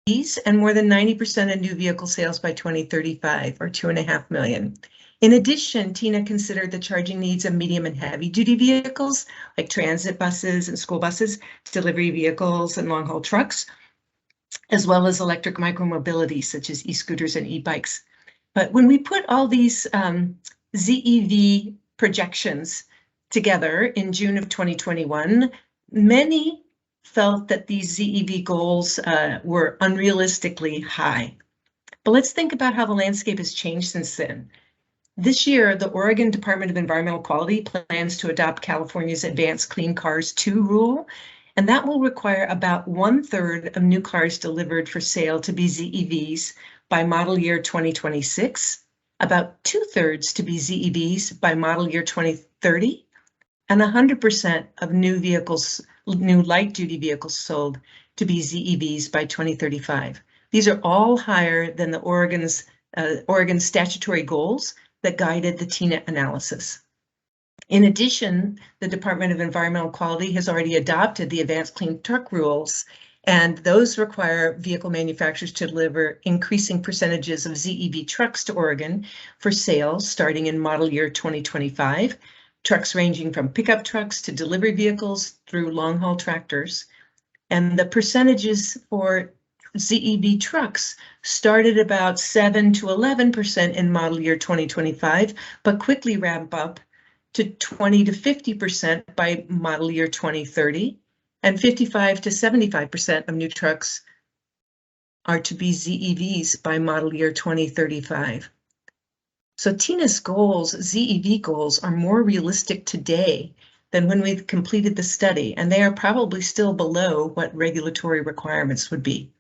and more than 90% of new vehicle sales by 2035, or 2.5 million. In addition, TINA considered the charging needs of medium and heavy duty vehicles like transit buses and school buses, delivery vehicles and long haul trucks, as well as electric micromobility such as e-scooters and e-bikes. But when we put all these ZEV projections together in June of 2021, many felt that these ZEV goals were unrealistically high. But let's think about how the landscape has changed since then. This year, the Oregon Department of Environmental Quality plans to adopt California's Advanced Clean Cars 2 rule, and that will require about 1/3 of new cars delivered for sale to be ZEVs by model year 2026, about 2/3 to be ZEVs by model year 2030, and 100% of new light-duty vehicles sold to be ZEVs by 2035. These are all higher than the Oregon statutory goals that guided the TINA analysis. In addition, the Department of Environmental Quality has already adopted the Advanced Clean Truck rules, and those require vehicle manufacturers to deliver increasing percentages of ZEV trucks to Oregon for sales starting in model year 2025, trucks ranging from pickup trucks to delivery vehicles through long-haul tractors. And the percentages for ZEV trucks started about 7 to 11% in model year 2025, but quickly ramp up to 20 to 50% by model year 2030, and 55 to 75% of new trucks are to be ZEVs by model year 2035. So TINA's goals, ZEV goals, are more realistic today than when we completed the study, and they are probably still below what regulatory requirements would be.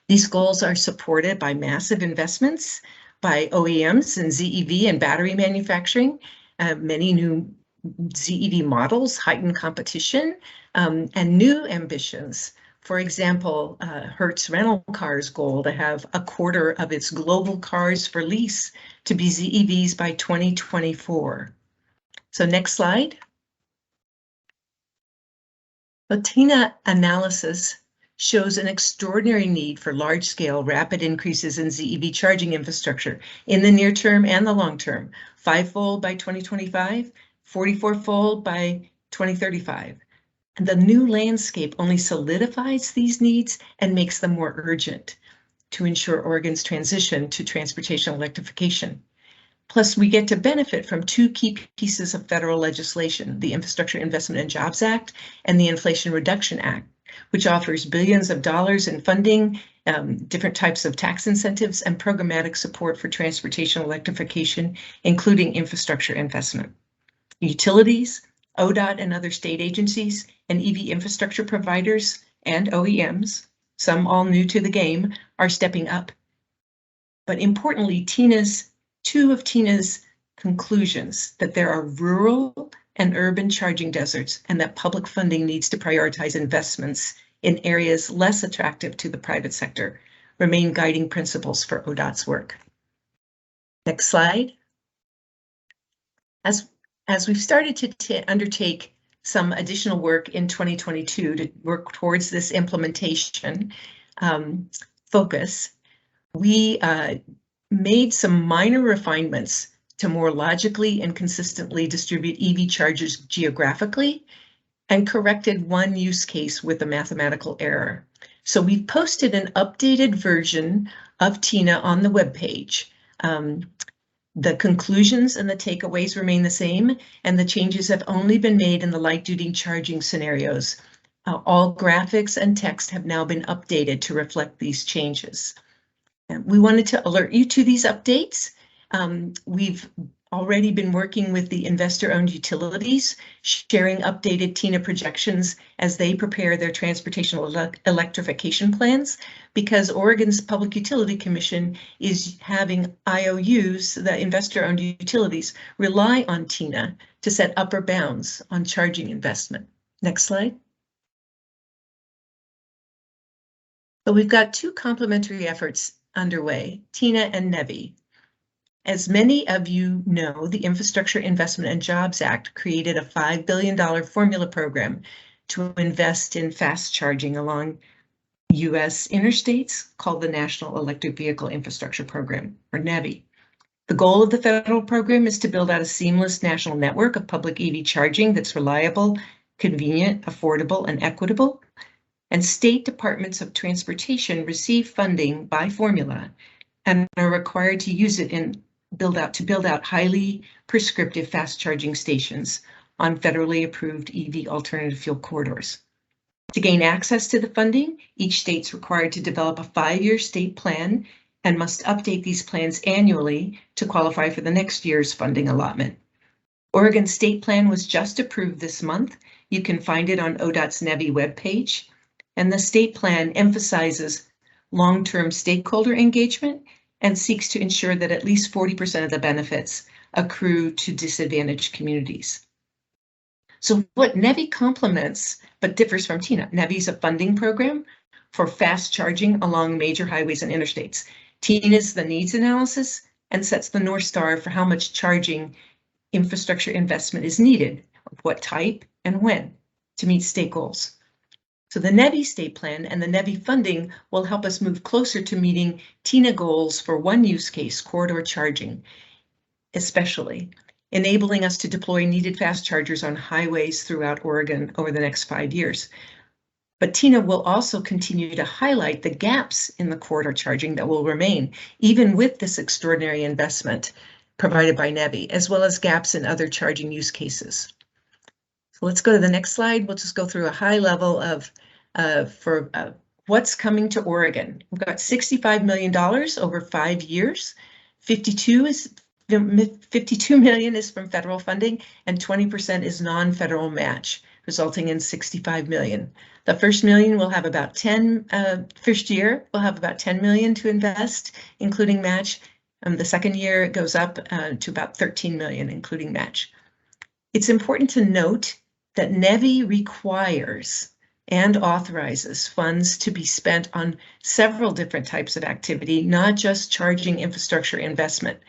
These goals are supported by massive investments by OEMs in ZEV and battery manufacturing, many new ZEV models, heightened competition, and new ambitions. For example, Hertz Rental Cars' goal to have 1/4 of its global cars for lease to be ZEVs by 2024. So next slide. The TINA analysis shows an extraordinary need for large-scale rapid increases in ZEV charging infrastructure in the near term and the long term, 5-fold by 2025, 44-fold by 2035. And the new landscape only solidifies these needs and makes them more urgent to ensure Oregon's transition to transportation electrification. Plus, we get to benefit from 2 key pieces of federal legislation, the Infrastructure Investment and Jobs Act and the Inflation Reduction Act, which offers billions of dollars in funding, different types of tax incentives, and programmatic support for transportation electrification, including infrastructure investment. Utilities, ODOT and other state agencies, and EV infrastructure providers and OEMs, some all new to the game, are stepping up. But importantly, 2 of TINA's conclusions that there are rural and urban charging deserts and that public funding needs to prioritize investments in areas less attractive to the private sector remain guiding principles for ODOT's work. Next slide. As we've started to undertake some additional work in 2022 to work towards this implementation focus, we made some minor refinements to more logically and consistently distribute EV chargers geographically, and corrected one use case with a mathematical error. So we've posted an updated version of TINA on the webpage. The conclusions and the takeaways remain the same, and the changes have only been made in the light-duty charging scenarios. All graphics and text have now been updated to reflect these changes. And we wanted to alert you to these updates. We've already been working with the investor-owned utilities, sharing updated TINA projections as they prepare their transportation electrification plans, because Oregon's Public Utility Commission is having IOUs, the investor-owned utilities, rely on TINA to set upper bounds on charging investment. Next slide. So we've got 2 complementary efforts underway, TINA and NEVI. As many of you know, the Infrastructure Investment and Jobs Act created a $5 billion formula program to invest in fast charging along U.S. interstates, called the National Electric Vehicle Infrastructure Program, or NEVI. The goal of the federal program is to build out a seamless national network of public EV charging that's reliable, convenient, affordable, and equitable. And state departments of transportation receive funding by formula and are required to use it to build out highly prescriptive fast charging stations on federally approved EV alternative fuel corridors. To gain access to the funding, each state's required to develop a 5-year state plan and must update these plans annually to qualify for the next year's funding allotment. Oregon's state plan was just approved this month. You can find it on ODOT's NEVI webpage. And the state plan emphasizes long-term stakeholder engagement and seeks to ensure that at least 40% of the benefits accrue to disadvantaged communities. So what NEVI complements but differs from TINA. NEVI is a funding program for fast charging along major highways and interstates. TINA is the needs analysis and sets the North Star for how much charging infrastructure investment is needed, of what type and when, to meet state goals. So the NEVI state plan and the NEVI funding will help us move closer to meeting TINA goals for one use case, corridor charging, especially, enabling us to deploy needed fast chargers on highways throughout Oregon over the next 5 years. But TINA will also continue to highlight the gaps in the corridor charging that will remain, even with this extraordinary investment provided by NEVI, as well as gaps in other charging use cases. So let's go to the next slide. We'll just go through a high level of what's coming to Oregon. We've got $65 million over 5 years. 52 million is from federal funding and 20% is non-federal match, resulting in 65 million. The first million will have about first year we'll have about 10 million to invest, including match. The second year it goes up to about 13 million, including match. It's important to note that NEVI requires and authorizes funds to be spent on several different types of activity, not just charging infrastructure investment.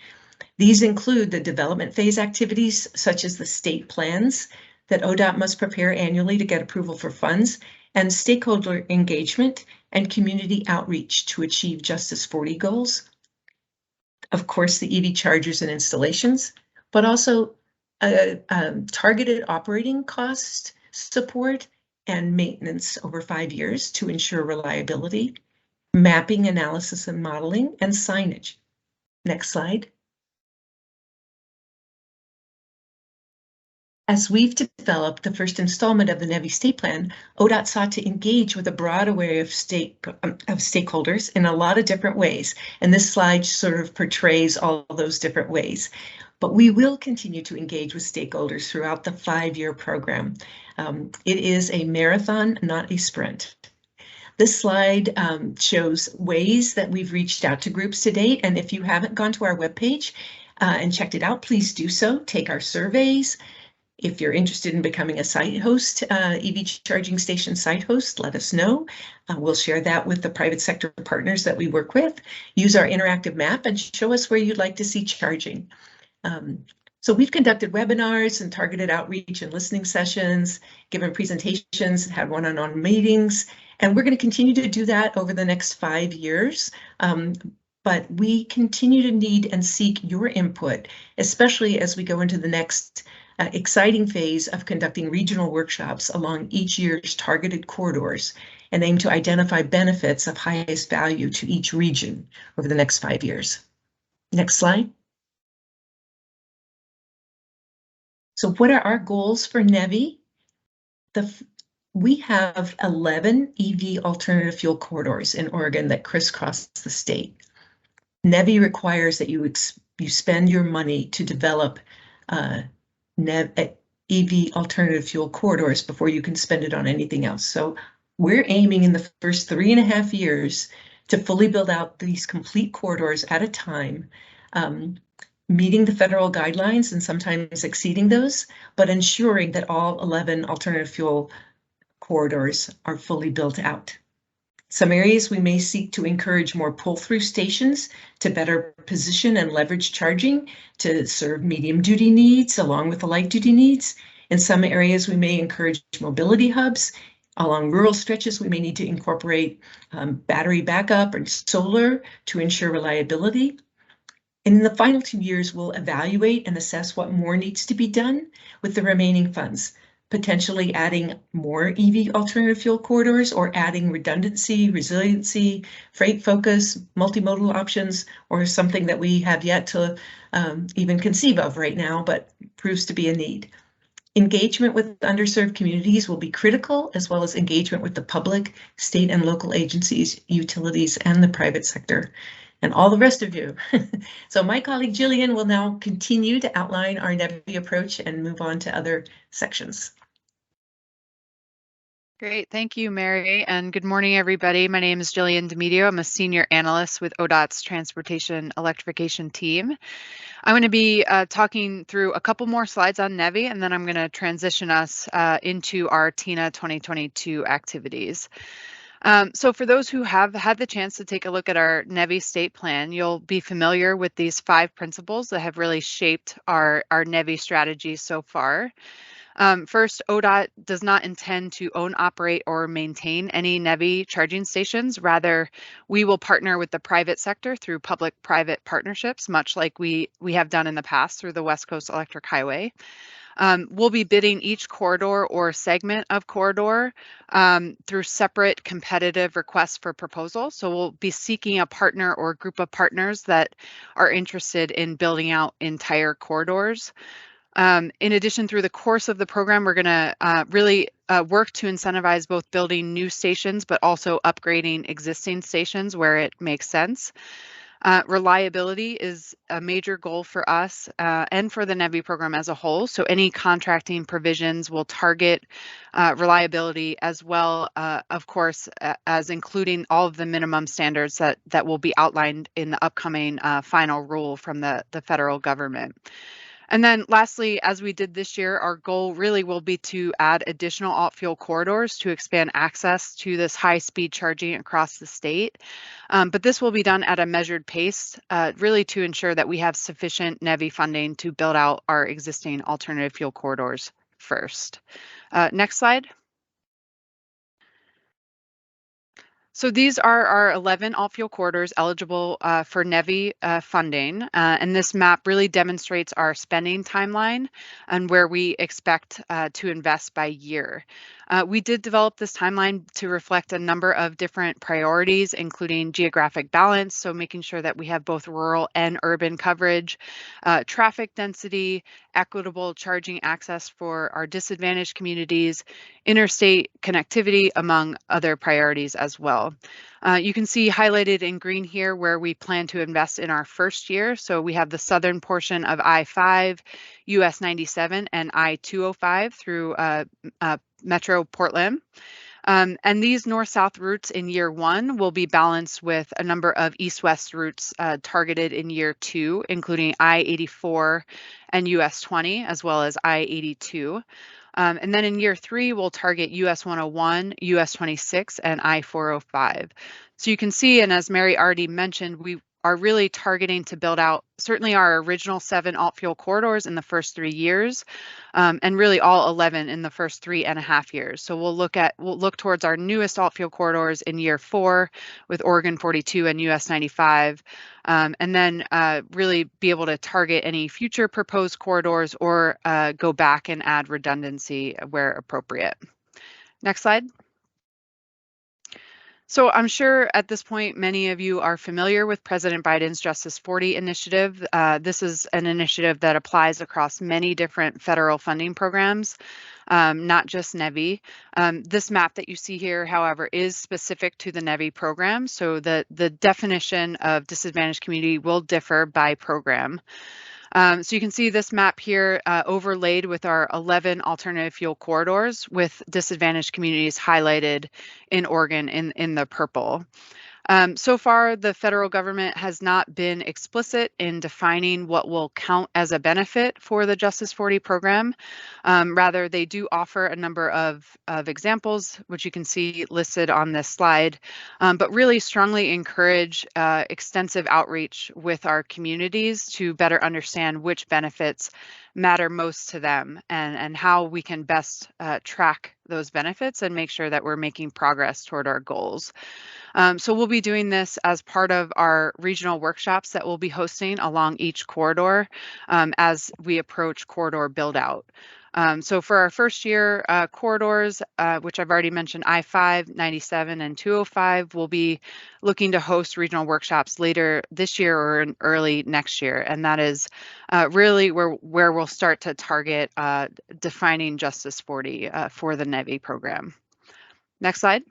These include the development phase activities, such as the state plans that ODOT must prepare annually to get approval for funds, and stakeholder engagement and community outreach to achieve Justice 40 goals. Of course, the EV chargers and installations, but also targeted operating cost support and maintenance over 5 years to ensure reliability, mapping, analysis, and modeling, and signage. Next slide. As we've developed the first installment of the NEVI state plan, ODOT sought to engage with a broad array of stakeholders in a lot of different ways, and this slide sort of portrays all those different ways. But we will continue to engage with stakeholders throughout the 5-year program. It is a marathon, not a sprint. This slide shows ways that we've reached out to groups to date, and if you haven't gone to our webpage and checked it out, please do so. Take our surveys. If you're interested in becoming a site host, EV charging station site host, let us know. We'll share that with the private sector partners that we work with. Use our interactive map and show us where you'd like to see charging. So we've conducted webinars and targeted outreach and listening sessions, given presentations, had one-on-one meetings, and we're going to continue to do that over the next 5 years. But we continue to need and seek your input, especially as we go into the next exciting phase of conducting regional workshops along each year's targeted corridors and aim to identify benefits of highest value to each region over the next 5 years. Next slide. So what are our goals for NEVI? We have 11 EV alternative fuel corridors in Oregon that crisscross the state. NEVI requires that you spend your money to develop EV alternative fuel corridors before you can spend it on anything else. So we're aiming in the first 3.5 years to fully build out these complete corridors at a time, meeting the federal guidelines and sometimes exceeding those, but ensuring that all 11 alternative fuel corridors are fully built out. Some areas we may seek to encourage more pull-through stations to better position and leverage charging to serve medium-duty needs along with the light-duty needs. In some areas, we may encourage mobility hubs Along rural stretches, we may need to incorporate battery backup and solar to ensure reliability. In the final 2 years, we'll evaluate and assess what more needs to be done with the remaining funds, potentially adding more EV alternative fuel corridors or adding redundancy, resiliency, freight focus, multimodal options, or something that we have yet to even conceive of right now, but proves to be a need. Engagement with underserved communities will be critical, as well as engagement with the public, state and local agencies, utilities, and the private sector, and all the rest of you. So my colleague Jillian will now continue to outline our NEVI approach and move on to other sections. Great, thank you, Mary, and good morning, everybody. My name is Jillian DeMedio. I'm a senior analyst with ODOT's Transportation Electrification team. I'm going to be talking through a couple more slides on NEVI, and then I'm going to transition us into our TINA 2022 activities. So for those who have had the chance to take a look at our NEVI state plan, you'll be familiar with these 5 principles that have really shaped our NEVI strategy so far. First, ODOT does not intend to own, operate, or maintain any NEVI charging stations. Rather, we will partner with the private sector through public-private partnerships, much like we have done in the past through the West Coast Electric Highway. We'll be bidding each corridor or segment of corridor through separate competitive requests for proposal. So we'll be seeking a partner or group of partners that are interested in building out entire corridors. In addition, through the course of the program, we're going to really work to incentivize both building new stations, but also upgrading existing stations where it makes sense. Reliability is a major goal for us and for the NEVI program as a whole. So any contracting provisions will target reliability as well, of course, as including all of the minimum standards that will be outlined in the upcoming final rule from the federal government. And then lastly, as we did this year, our goal really will be to add additional alt-fuel corridors to expand access to this high-speed charging across the state. But this will be done at a measured pace, really to ensure that we have sufficient NEVI funding to build out our existing alternative fuel corridors first. Next slide. So these are our 11 alt-fuel corridors eligible for NEVI funding, and this map really demonstrates our spending timeline and where we expect to invest by year. We did develop this timeline to reflect a number of different priorities, including geographic balance, so making sure that we have both rural and urban coverage, traffic density, equitable charging access for our disadvantaged communities, interstate connectivity, among other priorities as well. You can see highlighted in green here where we plan to invest in our first year. So we have the southern portion of I-5, US 97, and I-205 through Metro Portland. And these north-south routes in year 1 will be balanced with a number of east-west routes targeted in year 2, including I-84 and US 20, as well as I-82. And then in year 3, we'll target US 101, US 26, and I-405. So you can see, and as Mary already mentioned, we are really targeting to build out certainly our original 7 alt-fuel corridors in the first 3 years, and really all 11 in the first 3.5 years. So we'll look towards our newest alt-fuel corridors in year 4 with Oregon 42 and US 95, and then really be able to target any future proposed corridors or go back and add redundancy where appropriate. Next slide. So I'm sure at this point, many of you are familiar with President Biden's Justice 40 initiative. This is an initiative that applies across many different federal funding programs, not just NEVI. This map that you see here, however, is specific to the NEVI program. So the definition of disadvantaged community will differ by program. So you can see this map here overlaid with our 11 alternative fuel corridors with disadvantaged communities highlighted in Oregon in the purple. So far, the federal government has not been explicit in defining what will count as a benefit for the Justice 40 program. Rather, they do offer a number of examples, which you can see listed on this slide, but really strongly encourage extensive outreach with our communities to better understand which benefits matter most to them and how we can best track those benefits and make sure that we're making progress toward our goals. So we'll be doing this as part of our regional workshops that we'll be hosting along each corridor as we approach corridor build out. So for our first year corridors, which I've already mentioned, I-5, 97, and 205, we'll be looking to host regional workshops later this year or in early next year. And that is really where we'll start to target defining Justice 40 for the NEVI program. Next slide.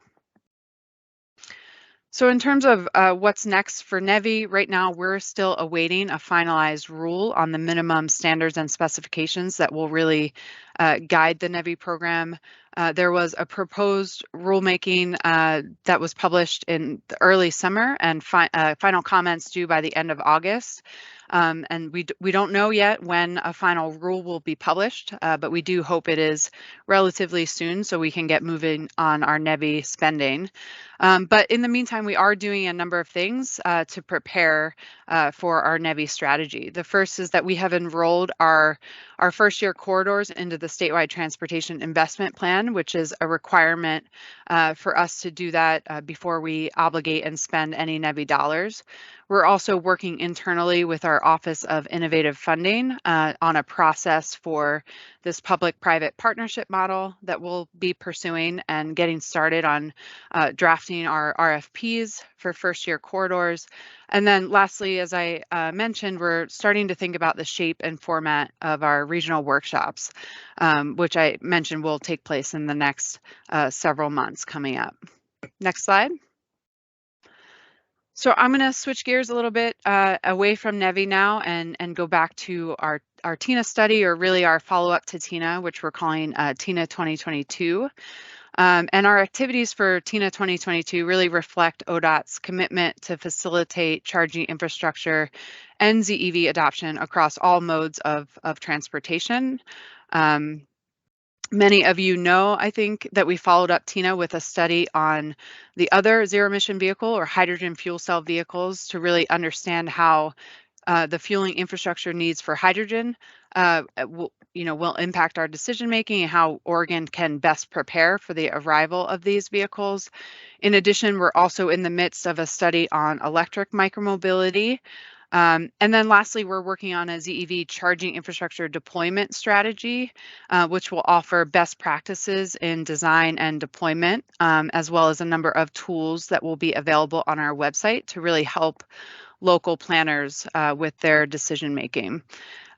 So in terms of what's next for NEVI, right now we're still awaiting a finalized rule on the minimum standards and specifications that will really guide the NEVI program. There was a proposed rulemaking that was published in the early summer and final comments due by the end of August. And we don't know yet when a final rule will be published, but we do hope it is relatively soon so we can get moving on our NEVI spending. But in the meantime, we are doing a number of things to prepare for our NEVI strategy. The first is that we have enrolled our first year corridors into the statewide transportation investment plan, which is a requirement for us to do that before we obligate and spend any NEVI dollars. We're also working internally with our Office of Innovative Funding on a process for this public-private partnership model that we'll be pursuing and getting started on drafting our RFPs for first year corridors. And then lastly, as I mentioned, we're starting to think about the shape and format of our regional workshops, which I mentioned will take place in the next several months coming up. Next slide. So I'm going to switch gears a little bit away from NEVI now and go back to our TINA study, or really our follow-up to TINA, which we're calling TINA 2022. And our activities for TINA 2022 really reflect ODOT's commitment to facilitate charging infrastructure and ZEV adoption across all modes of transportation. Many of you know, I think, that we followed up TINA with a study on the other zero-emission vehicle or hydrogen fuel cell vehicles to really understand how the fueling infrastructure needs for hydrogen will impact our decision making and how Oregon can best prepare for the arrival of these vehicles. In addition, we're also in the midst of a study on electric micromobility. And then lastly, we're working on a ZEV charging infrastructure deployment strategy, which will offer best practices in design and deployment, as well as a number of tools that will be available on our website to really help local planners with their decision making.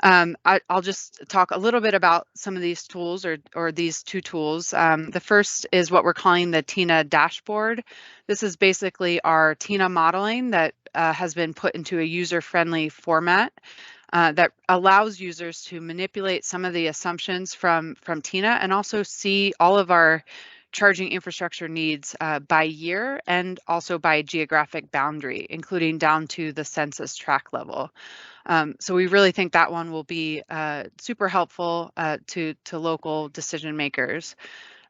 I'll just talk a little bit about some of these tools or these two tools. The first is what we're calling the TINA dashboard. This is basically our TINA modeling that has been put into a user-friendly format that allows users to manipulate some of the assumptions from TINA and also see all of our charging infrastructure needs by year and also by geographic boundary, including down to the census tract level. So we really think that one will be super helpful to local decision makers.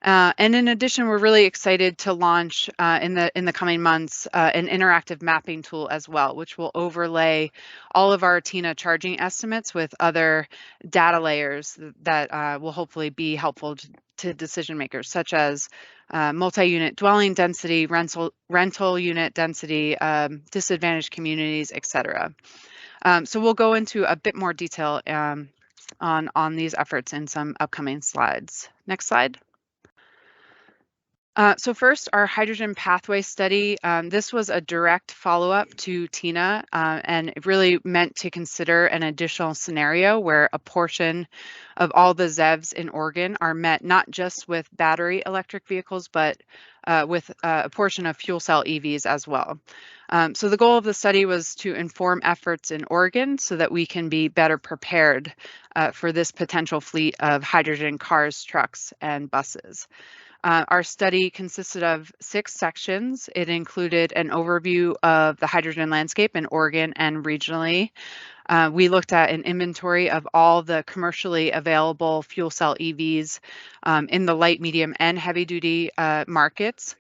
And in addition, we're really excited to launch in the coming months an interactive mapping tool as well, which will overlay all of our TINA charging estimates with other data layers that will hopefully be helpful to decision makers, such as multi-unit dwelling density, rental unit density, disadvantaged communities, etc. So we'll go into a bit more detail on these efforts in some upcoming slides. Next slide. So first, our hydrogen pathway study. This was a direct follow-up to TINA, and it really meant to consider an additional scenario where a portion of all the ZEVs in Oregon are met not just with battery electric vehicles, but with a portion of fuel cell EVs as well. So the goal of the study was to inform efforts in Oregon so that we can be better prepared for this potential fleet of hydrogen cars, trucks, and buses. Our study consisted of 6 sections. It included an overview of the hydrogen landscape in Oregon and regionally. We looked at an inventory of all the commercially available fuel cell EVs in the light, medium, and heavy duty markets.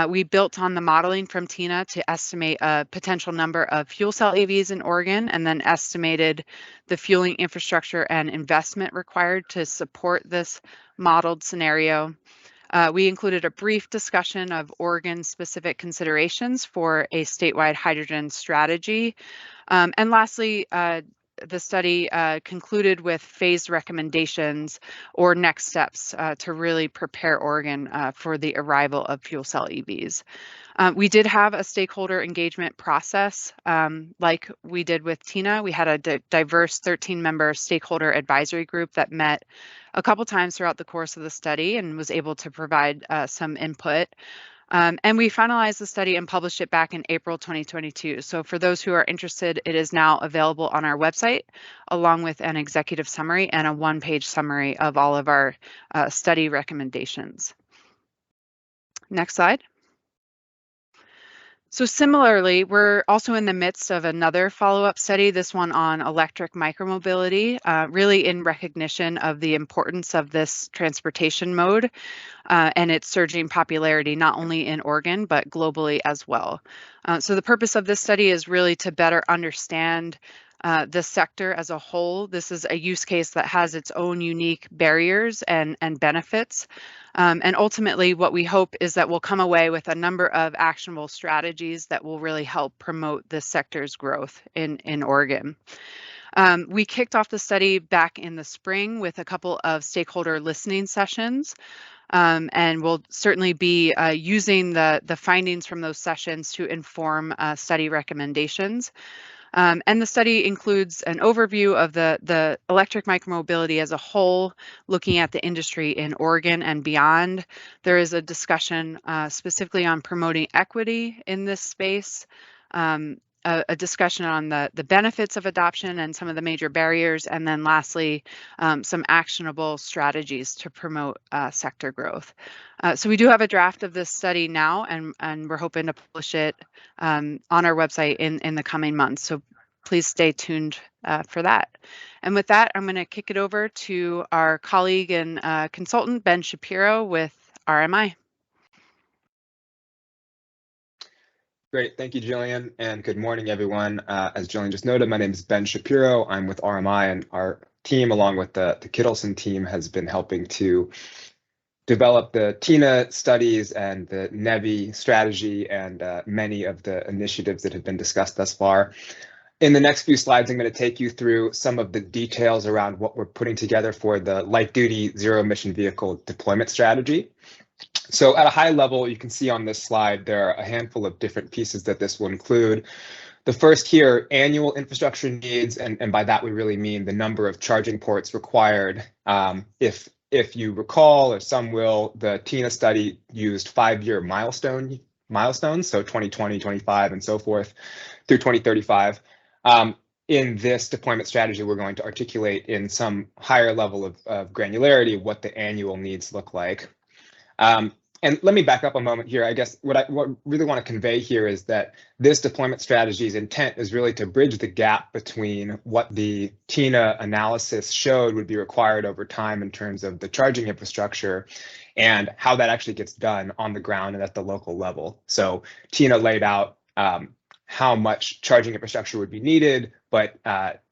We built on the modeling from Tina to estimate a potential number of fuel cell EVs in Oregon, and then estimated the fueling infrastructure and investment required to support this modeled scenario. We included a brief discussion of Oregon-specific considerations for a statewide hydrogen strategy. And lastly, the study concluded with phased recommendations or next steps to really prepare Oregon for the arrival of fuel cell EVs. We did have a stakeholder engagement process like we did with Tina. We had a diverse 13-member stakeholder advisory group that met a couple times throughout the course of the study and was able to provide some input. And we finalized the study and published it back in April 2022. So for those who are interested, it is now available on our website, along with an executive summary and a one-page summary of all of our study recommendations. Next slide. So similarly, we're also in the midst of another follow-up study, this one on electric micromobility, really in recognition of the importance of this transportation mode and its surging popularity, not only in Oregon, but globally as well. So the purpose of this study is really to better understand the sector as a whole. This is a use case that has its own unique barriers and benefits. And ultimately, what we hope is that we'll come away with a number of actionable strategies that will really help promote this sector's growth in Oregon. We kicked off the study back in the spring with a couple of stakeholder listening sessions. And we'll certainly be using the findings from those sessions to inform study recommendations. And the study includes an overview of the electric micromobility as a whole, looking at the industry in Oregon and beyond. There is a discussion specifically on promoting equity in this space, a discussion on the benefits of adoption and some of the major barriers, and then lastly, some actionable strategies to promote sector growth. So we do have a draft of this study now, and we're hoping to publish it on our website in the coming months. So please stay tuned for that. And with that, I'm going to kick it over to our colleague and consultant, Ben Shapiro with RMI. Great, thank you, Jillian, and good morning, everyone. As Jillian just noted, my name is Ben Shapiro. I'm with RMI, and our team, along with the Kittleson team, has been helping to develop the TINA studies and the NEVI strategy and many of the initiatives that have been discussed thus far. In the next few slides, I'm going to take you through some of the details around what we're putting together for the light-duty zero-emission vehicle deployment strategy. So at a high level, you can see on this slide, there are a handful of different pieces that this will include. The first here, annual infrastructure needs, and by that we really mean the number of charging ports required. If you recall, or some will, the TINA study used 5-year milestones, so 2020, 25, and so forth, through 2035. In this deployment strategy, we're going to articulate in some higher level of granularity what the annual needs look like. And let me back up a moment here. I guess what I really want to convey here is that this deployment strategy's intent is really to bridge the gap between what the TINA analysis showed would be required over time in terms of the charging infrastructure and how that actually gets done on the ground and at the local level. So TINA laid out how much charging infrastructure would be needed, but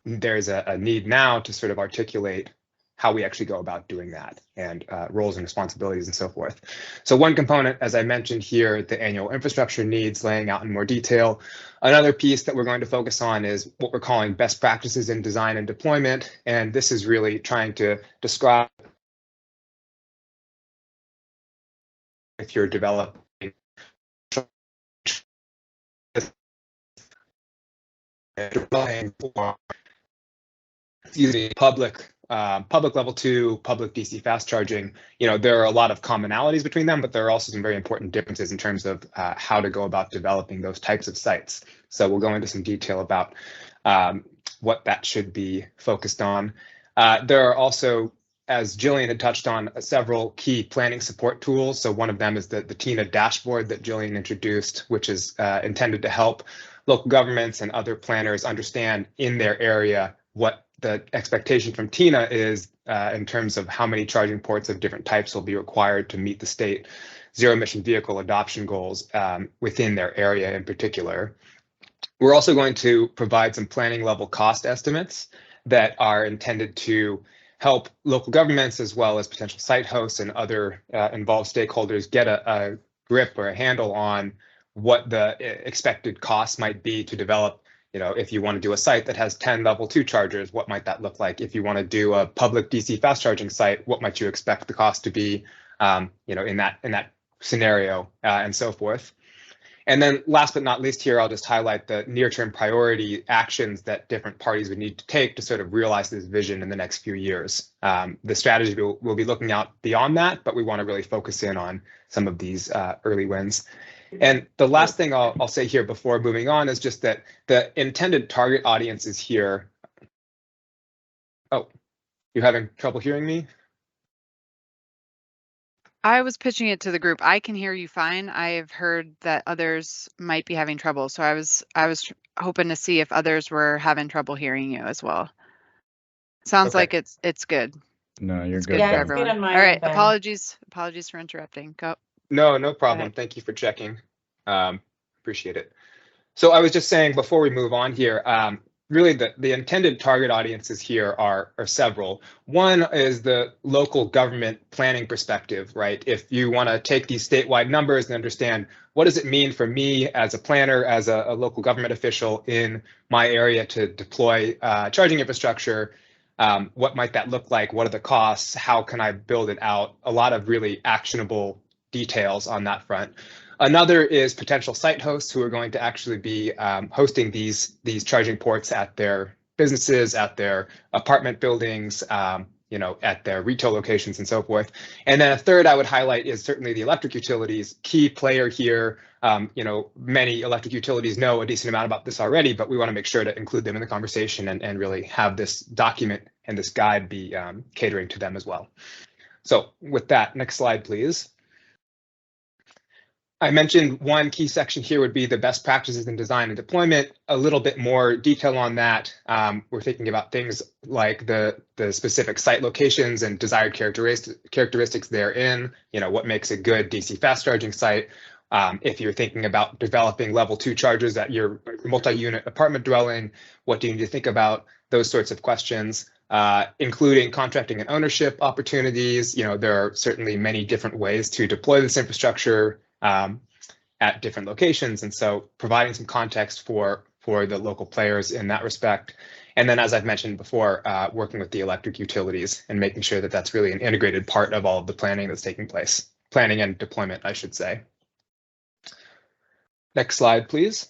there's a need now to sort of articulate how we actually go about doing that and roles and responsibilities and so forth. So one component, as I mentioned here, the annual infrastructure needs laying out in more detail. Another piece that we're going to focus on is what we're calling best practices in design and deployment. And this is really trying to describe if you're developing public level 2, public DC fast charging, there are a lot of commonalities between them, but there are also some very important differences in terms of how to go about developing those types of sites. So we'll go into some detail about what that should be focused on. There are also as Jillian had touched on, several key planning support tools. So one of them is the TINA dashboard that Jillian introduced, which is intended to help local governments and other planners understand in their area what the expectation from TINA is in terms of how many charging ports of different types will be required to meet the state zero emission vehicle adoption goals within their area in particular. We're also going to provide some planning level cost estimates that are intended to help local governments as well as potential site hosts and other involved stakeholders get a grip or a handle on what the expected costs might be to develop. You know, if you want to do a site that has 10 level 2 chargers, what might that look like? If you want to do a public DC fast charging site, what might you expect the cost to be, you know, in that scenario, and so forth. And then last but not least here, I'll just highlight the near-term priority actions that different parties would need to take to sort of realize this vision in the next few years. The strategy will be looking out beyond that, but we want to really focus in on some of these early wins. And the last thing I'll say here before moving on is just that the intended target audiences here. Oh, you having trouble hearing me? I was pitching it to the group. I can hear you fine. I've heard that others might be having trouble. So I was hoping to see if others were having trouble hearing you as well. Sounds Okay. like it's good. No, you're It's good. good for Ben. everyone. on my All right. end, Ben. Apologies for interrupting. Go. No problem. Thank you for checking. Appreciate it. So I was just saying before we move on here, really the intended target audiences here are several. One is the local government planning perspective, right? If you want to take these statewide numbers and understand what does it mean for me as a planner, as a local government official in my area to deploy charging infrastructure, what might that look like? What are the costs? How can I build it out? A lot of really actionable details on that front. Another is potential site hosts who are going to actually be hosting these charging ports at their businesses, at their apartment buildings, you know, at their retail locations and so forth. And then a third I would highlight is certainly the electric utilities, key player here. You know, many electric utilities know a decent amount about this already, but we want to make sure to include them in the conversation and really have this document and this guide be catering to them as well. So with that, next slide, please. I mentioned one key section here would be the best practices in design and deployment. A little bit more detail on that. We're thinking about things like the specific site locations and desired characteristics therein. You know, what makes a good DC fast charging site. If you're thinking about developing level 2 chargers at your multi-unit apartment dwelling, what do you need to think about? Those sorts of questions, including contracting and ownership opportunities. You know, there are certainly many different ways to deploy this infrastructure at different locations, and so providing some context for the local players in that respect. And then, as I've mentioned before, working with the electric utilities and making sure that that's really an integrated part of all of the planning that's taking place, planning and deployment, I should say. Next slide, please.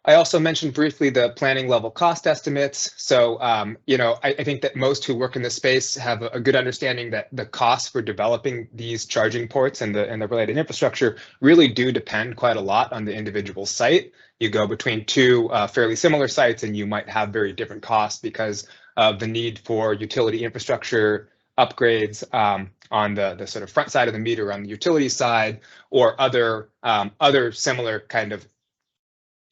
I also mentioned briefly the planning level cost estimates. So, you know, I think that most who work in this space have a good understanding that the costs for developing these charging ports and the related infrastructure really do depend quite a lot on the individual site. You go between two fairly similar sites and you might have very different costs because of the need for utility infrastructure upgrades on the sort of front side of the meter on the utility side, or other similar kind of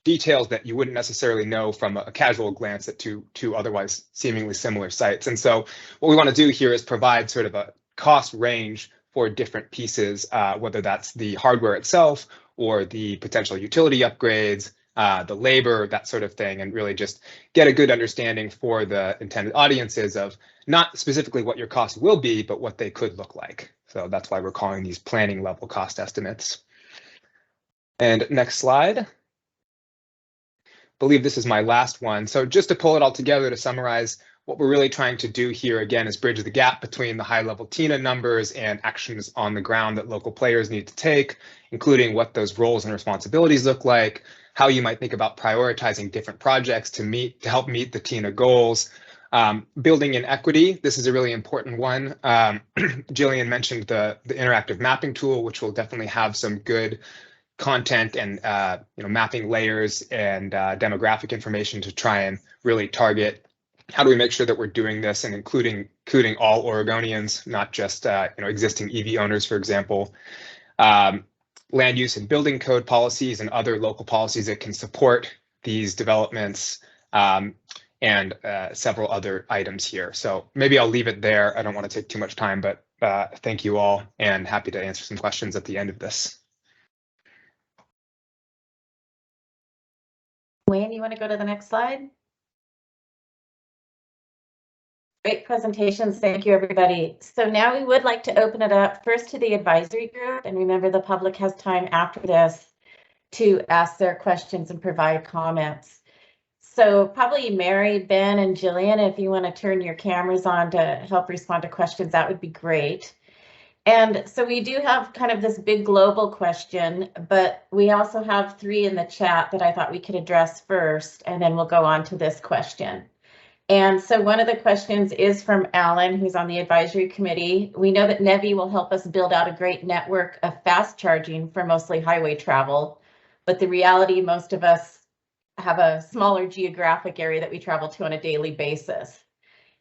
details that you wouldn't necessarily know from a casual glance at two otherwise seemingly similar sites. And so what we want to do here is provide sort of a cost range for different pieces, whether that's the hardware itself or the potential utility upgrades, the labor, that sort of thing, and really just get a good understanding for the intended audiences of not specifically what your costs will be, but what they could look like. So that's why we're calling these planning level cost estimates. And next slide. I believe this is my last one. So just to pull it all together to summarize, what we're really trying to do here again is bridge the gap between the high level TINA numbers and actions on the ground that local players need to take, including what those roles and responsibilities look like, how you might think about prioritizing different projects to help meet the TINA goals. Building in equity, this is a really important one. Jillian mentioned the interactive mapping tool, which will definitely have some good content and mapping layers and demographic information to try and really target how do we make sure that we're doing this and including all Oregonians, not just existing EV owners, for example. Land use and building code policies and other local policies that can support these developments, and several other items here. So maybe I'll leave it there. I don't want to take too much time, but thank you all, and happy to answer some questions at the end of this. Wayne, you want to go to the next slide? Great presentations. Thank you, everybody. So now we would like to open it up first to the advisory group. And remember, the public has time after this to ask their questions and provide comments. So probably Mary, Ben, and Jillian, if you want to turn your cameras on to help respond to questions, that would be great. And so we do have kind of this big global question, but we also have 3 in the chat that I thought we could address first, and then we'll go on to this question. And so one of the questions is from Alan, who's on the advisory committee. We know that NEVI will help us build out a great network of fast charging for mostly highway travel, but the reality, most of us have a smaller geographic area that we travel to on a daily basis.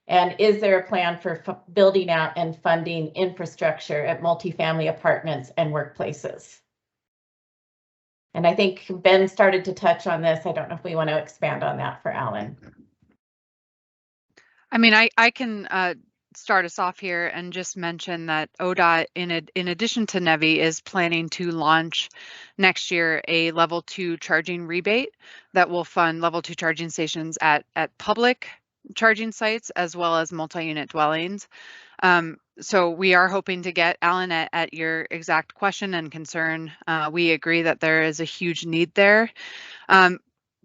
And is there a plan for building out and funding infrastructure at multifamily apartments and workplaces? And I think Ben started to touch on this. I don't know if we want to expand on that for Alan. I mean, I can start us off here and just mention that ODOT, in addition to NEVI, is planning to launch next year a level 2 charging rebate that will fund level 2 charging stations at public charging sites as well as multi-unit dwellings. So we are hoping to get, Alan, at your exact question and concern. We agree that there is a huge need there.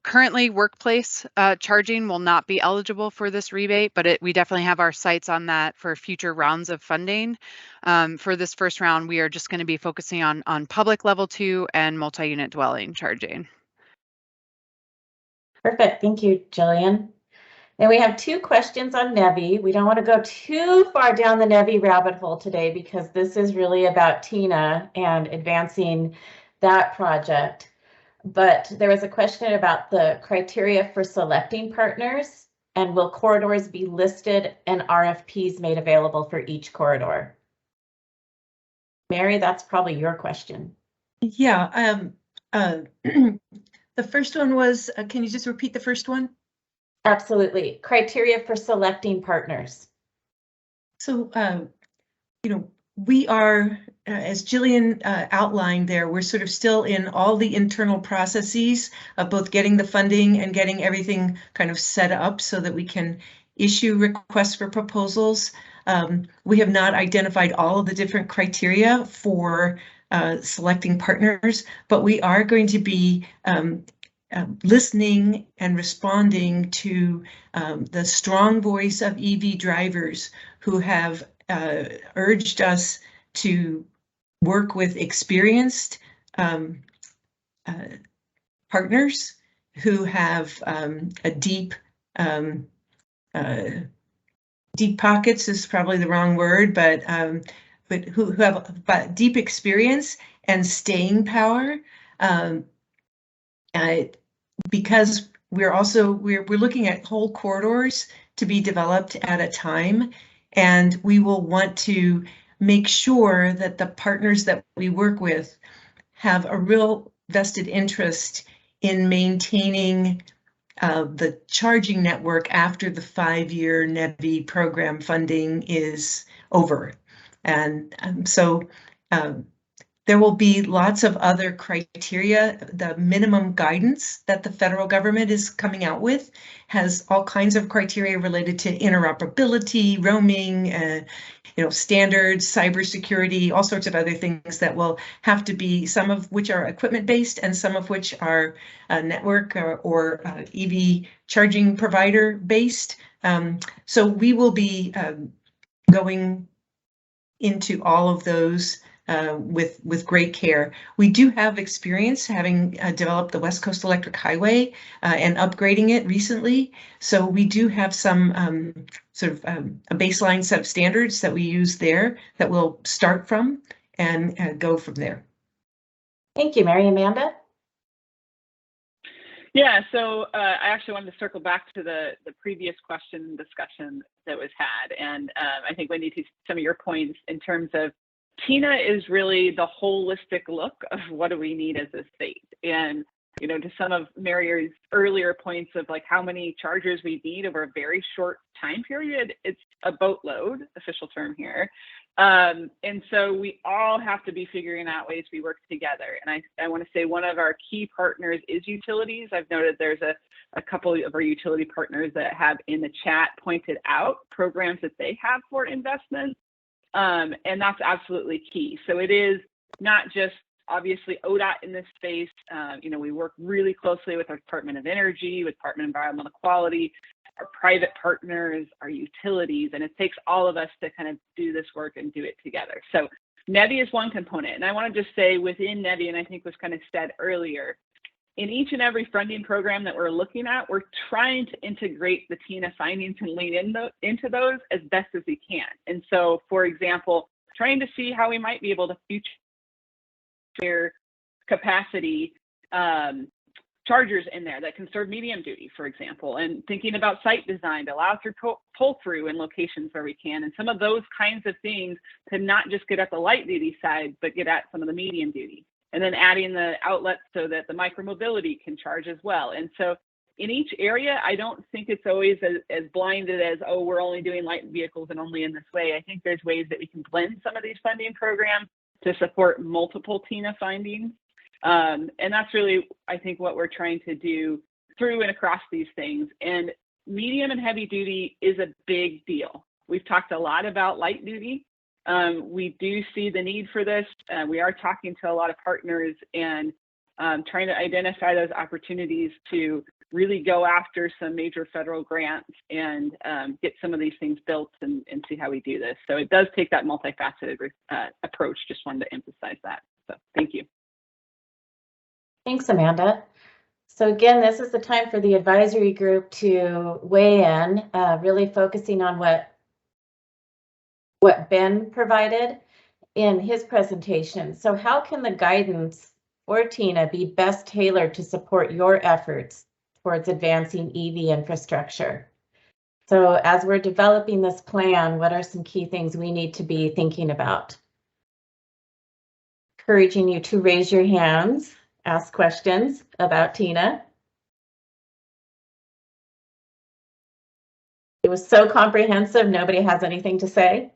Currently, workplace charging will not be eligible for this rebate, but we definitely have our sights on that for future rounds of funding. For this first round, we are just going to be focusing on public level 2 and multi-unit dwelling charging. Perfect. Thank you, Jillian. And we have 2 questions on NEVI. We don't want to go too far down the NEVI rabbit hole today because this is really about Tina and advancing that project. But there was a question about the criteria for selecting partners, and will corridors be listed and RFPs made available for each corridor? Mary, that's probably your question. Yeah, the first one was, can you just repeat the first one? Absolutely. Criteria for selecting partners. So, we are, as Jillian outlined there, we're sort of still in all the internal processes of both getting the funding and getting everything kind of set up so that we can issue requests for proposals. We have not identified all of the different criteria for selecting partners, but we are going to be listening and responding to the strong voice of EV drivers who have urged us to work with experienced partners who have a deep pockets is probably the wrong word, but who have deep experience and staying power. Because we're looking at whole corridors to be developed at a time, and we will want to make sure that the partners that we work with have a real vested interest in maintaining the charging network after the 5-year NEVI program funding is over. And so there will be lots of other criteria. The minimum guidance that the federal government is coming out with has all kinds of criteria related to interoperability, roaming, standards, cybersecurity, all sorts of other things that will have to be, some of which are equipment based and some of which are network or EV charging provider based. So we will be going into all of those with great care. We do have experience having developed the West Coast Electric Highway and upgrading it recently. So we do have some a baseline set of standards that we use there that we'll start from and go from there. Thank you, Mary. Amanda? Yeah, so I actually wanted to circle back to the previous question discussion that was had. And I think, Wendy, to some of your points in terms of TINA is really the holistic look of what do we need as a state. And, you know, to some of Mary's earlier points of like how many chargers we need over a very short time period, it's a boatload, official term here. And so we all have to be figuring out ways we work together. And I want to say one of our key partners is utilities. I've noted there's a couple of our utility partners that have in the chat pointed out programs that they have for investments. And that's absolutely key. So it is not just obviously ODOT in this space. You know, we work really closely with our Department of Energy, with Department of Environmental Quality, our private partners, our utilities, and it takes all of us to kind of do this work and do it together. So NEVI is one component. And I want to just say within NEVI, and I think was kind of said earlier, in each and every funding program that we're looking at, we're trying to integrate the TINA findings and lean into those as best as we can. And so, for example, trying to see how we might be able to future capacity chargers in there that can serve medium duty, for example, and thinking about site design to allow through pull through in locations where we can, and some of those kinds of things to not just get at the light duty side, but get at some of the medium duty. And then adding the outlets so that the micromobility can charge as well. And so in each area, I don't think it's always as blinded as, oh, we're only doing light vehicles and only in this way. I think there's ways that we can blend some of these funding programs to support multiple TINA findings. And that's really, I think, what we're trying to do through and across these things. And medium and heavy duty is a big deal. We've talked a lot about light duty. We do see the need for this. We are talking to a lot of partners and trying to identify those opportunities to really go after some major federal grants and get some of these things built and see how we do this. So it does take that multifaceted approach. Just wanted to emphasize that. So thank you. Thanks, Amanda. So again, this is the time for the advisory group to weigh in, really focusing on what Ben provided in his presentation. So how can the guidance for TINA be best tailored to support your efforts towards advancing EV infrastructure? So as we're developing this plan, what are some key things we need to be thinking about? Encouraging you to raise your hands, ask questions about TINA. It was so comprehensive, nobody has anything to say.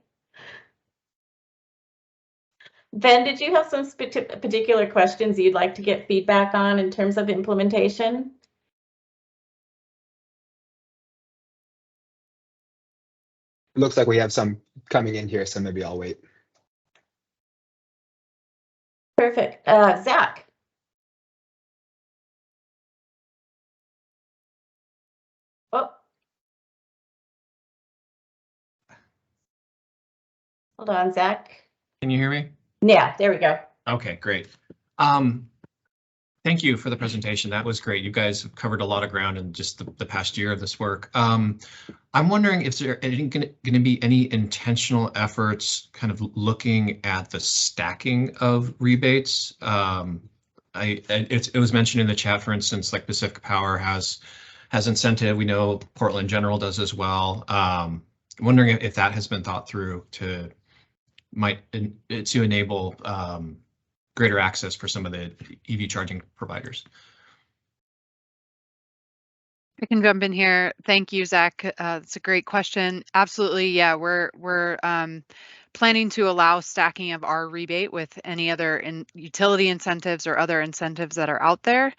Ben, did you have some particular questions you'd like to get feedback on in terms of implementation? It looks like we have some coming in here, so maybe I'll wait. Perfect. Zach. Oh. Hold on, Zach. Can you hear me? Yeah, there we go. Okay, great. Thank you for the presentation. That was great. You guys have covered a lot of ground in just the past year of this work. I'm wondering if there are going to be any intentional efforts kind of looking at the stacking of rebates. It was mentioned in the chat, for instance, like Pacific Power has incentive. We know Portland General does as well. I'm wondering if that has been thought through to enable greater access for some of the EV charging providers. I can jump in here. Thank you, Zach. It's a great question. Absolutely, yeah. We're planning to allow stacking of our rebate with any other utility incentives or other incentives that are out there.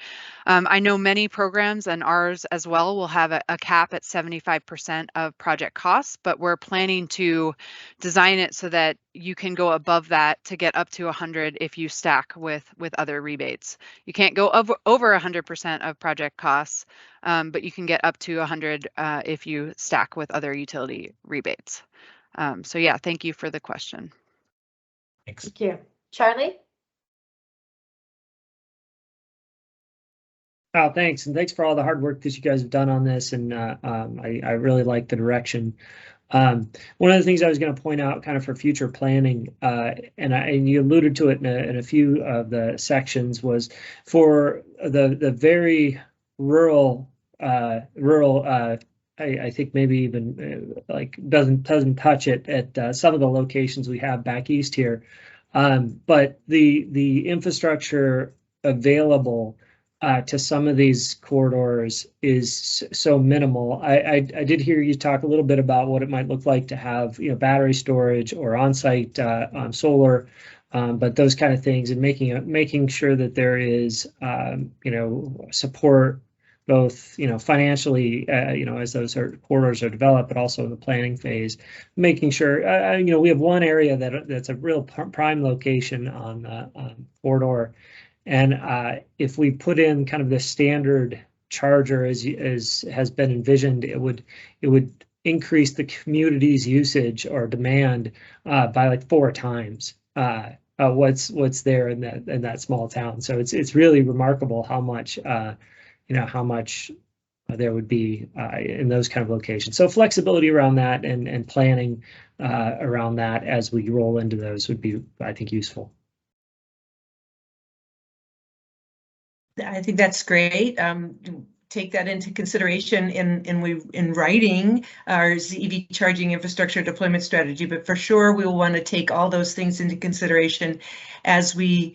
I know many programs, and ours as well, will have a cap at 75% of project costs, but we're planning to design it so that you can go above that to get up to 100 if you stack with other rebates. You can't go over 100% of project costs, but you can get up to 100 if you stack with other utility rebates. So yeah, thank you for the question. Thanks. Thank you. Charlie? Oh, thanks. And thanks for all the hard work that you guys have done on this. And I really like the direction. One of the things I was going to point out kind of for future planning, and you alluded to it in a few of the sections, was for the very rural, I think maybe even like doesn't touch it at some of the locations we have back east here. But the infrastructure available to some of these corridors is so minimal. I did hear you talk a little bit about what it might look like to have, you know, battery storage or on-site solar, but those kind of things, and making sure that there is, you know, support both, you know, financially, you know, as those corridors are developed, but also in the planning phase, making sure, you know, we have one area that's a real prime location on the corridor. And if we put in kind of the standard charger as has been envisioned, it would increase the community's usage or demand by like 4 times what's there in that small town. So it's really remarkable how much you know, how much there would be in those kind of locations. So flexibility around that and planning around that as we roll into those would be, I think, useful. I think that's great. Take that into consideration in writing our EV charging infrastructure deployment strategy, but for sure we will want to take all those things into consideration as we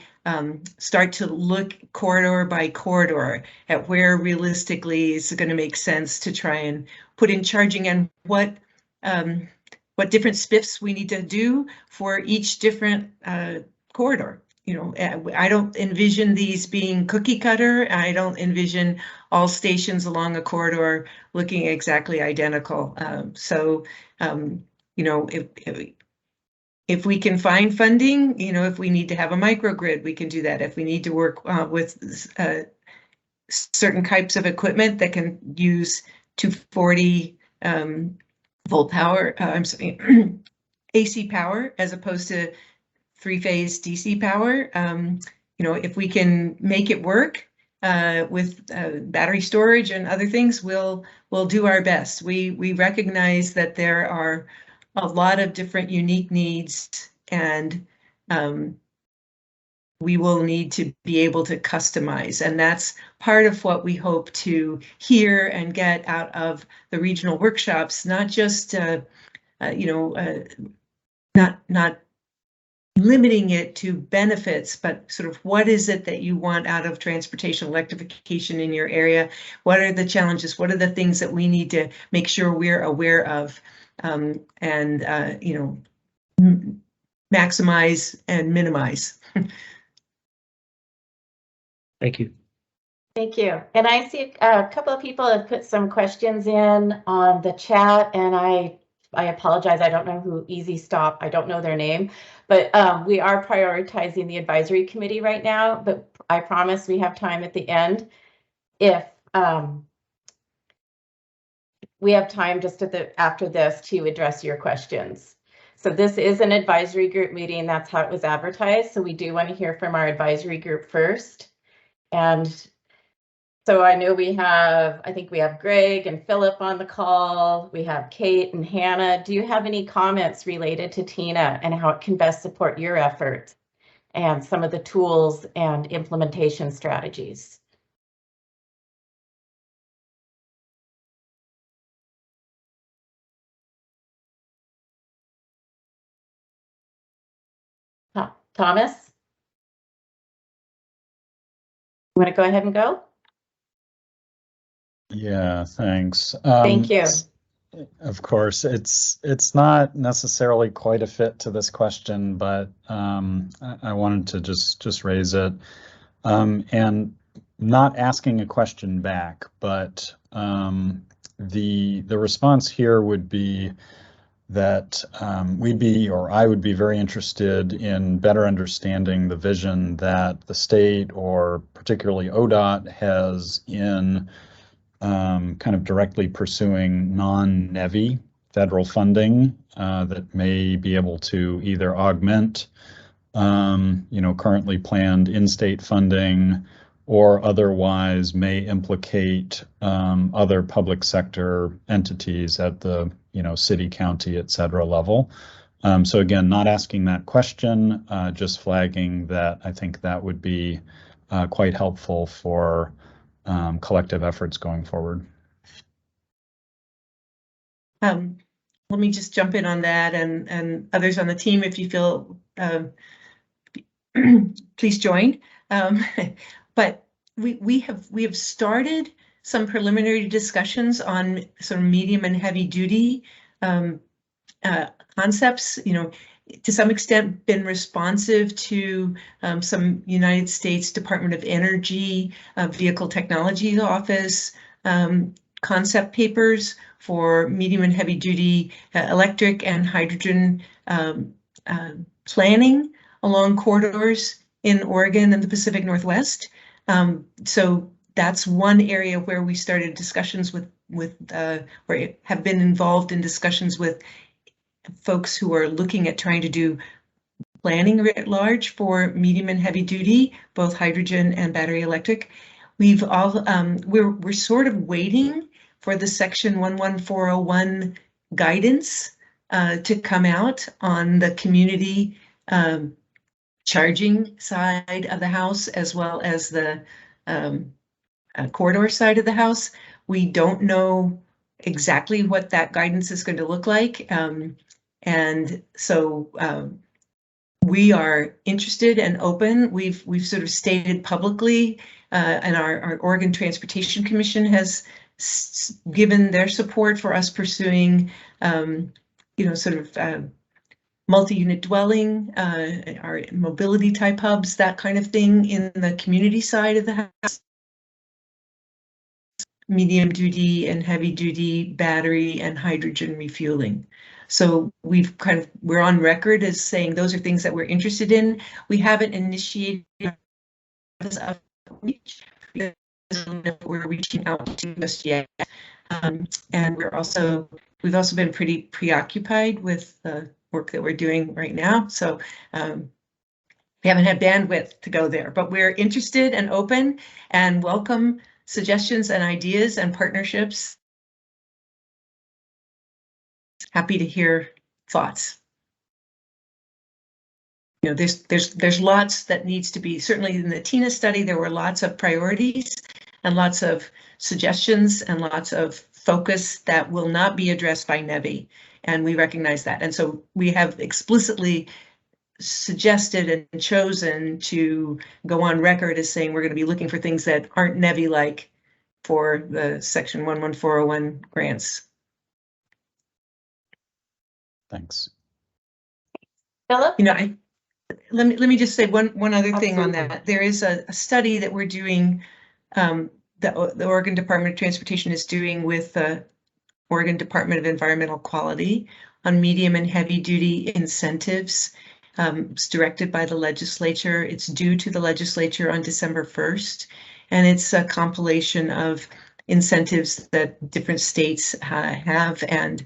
start to look corridor by corridor at where realistically is going to make sense to try and put in charging, and what different spiffs we need to do for each different corridor. You know, I don't envision these being cookie cutter. I don't envision all stations along a corridor looking exactly identical. You know, if we can find funding, you know, if we need to have a microgrid, we can do that. If we need to work with certain types of equipment that can use 240 volt power, I'm sorry, AC power as opposed to 3-phase DC power. You know, if we can make it work with battery storage and other things, we'll do our best. We recognize that there are a lot of different unique needs, and we will need to be able to customize, and that's part of what we hope to hear and get out of the regional workshops. Not just you know, not limiting it to benefits, but sort of what is it that you want out of transportation electrification in your area? What are the challenges? What are the things that we need to make sure we're aware of, and you know, maximize and minimize? Thank you. Thank you. And I see a couple of people have put some questions in on the chat, and I apologize. I don't know who Easy Stop. I don't know their name, but we are prioritizing the advisory committee right now, but I promise we have time at the end. If we have time just after this to address your questions. So this is an advisory group meeting. That's how it was advertised. So we do want to hear from our advisory group first. And so I know I think we have Greg and Philip on the call. We have Kate and Hannah. Do you have any comments related to TINA and how it can best support your efforts and some of the tools and implementation strategies? Thomas? You want to go ahead and go? Yeah, thanks. Thank you. Of course, it's not necessarily quite a fit to this question, but I wanted to just raise it, and not asking a question back, but the response here would be that I would be very interested in better understanding the vision that the state, or particularly ODOT, has in kind of directly pursuing non-NEVI federal funding that may be able to either augment you know, currently planned in-state funding, or otherwise may implicate other public sector entities at the, you know, city, county, et cetera level. So again, not asking that question, just flagging that I think that would be quite helpful for collective efforts going forward. Let me just jump in on that, and others on the team, if you feel, please join. But we have started some preliminary discussions on sort of medium and heavy duty concepts, you know, to some extent been responsive to some United States Department of Energy Vehicle Technology Office concept papers for medium and heavy duty electric and hydrogen planning along corridors in Oregon and the Pacific Northwest. So that's one area where we started discussions with or have been involved in discussions with folks who are looking at trying to do planning writ large for medium and heavy duty, both hydrogen and battery electric. We've all we're sort of waiting for the section 11401 guidance to come out on the community charging side of the house, as well as the corridor side of the house. We don't know exactly what that guidance is going to look like. And so we are interested and open. We've sort of stated publicly, and our Oregon Transportation Commission has given their support for us pursuing, you know, sort of multi-unit dwelling, our mobility type hubs, that kind of thing in the community side of the house. Medium duty and heavy duty battery and hydrogen refueling. So we're on record as saying those are things that we're interested in. We haven't initiated this outreach because we're reaching out to just yet. And we've also been pretty preoccupied with the work that we're doing right now. So we haven't had bandwidth to go there, but we're interested and open and welcome suggestions and ideas and partnerships. Happy to hear thoughts. You know, there's lots that needs to be, certainly in the TINA study, there were lots of priorities and lots of suggestions and lots of focus that will not be addressed by NEVI, and we recognize that. And so we have explicitly suggested and chosen to go on record as saying we're going to be looking for things that aren't NEVI-like for the section 11401 grants. Thanks. Philip? You know, let me just say one other thing on Absolutely. that. There is a study that we're doing, the Oregon Department of Transportation is doing with the Oregon Department of Environmental Quality on medium and heavy duty incentives. It's directed by the legislature. It's due to the legislature on December 1st, and it's a compilation of incentives that different states have and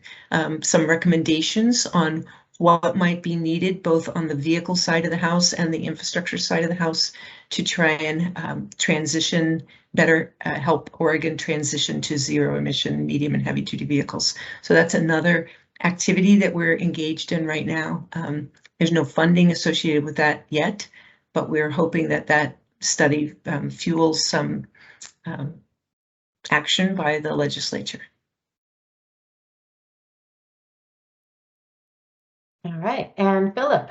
some recommendations on what might be needed both on the vehicle side of the house and the infrastructure side of the house to try and transition better, help Oregon transition to zero emission medium and heavy duty vehicles. So that's another activity that we're engaged in right now. There's no funding associated with that yet, but we're hoping that that study fuels some action by the legislature. All right, and Philip.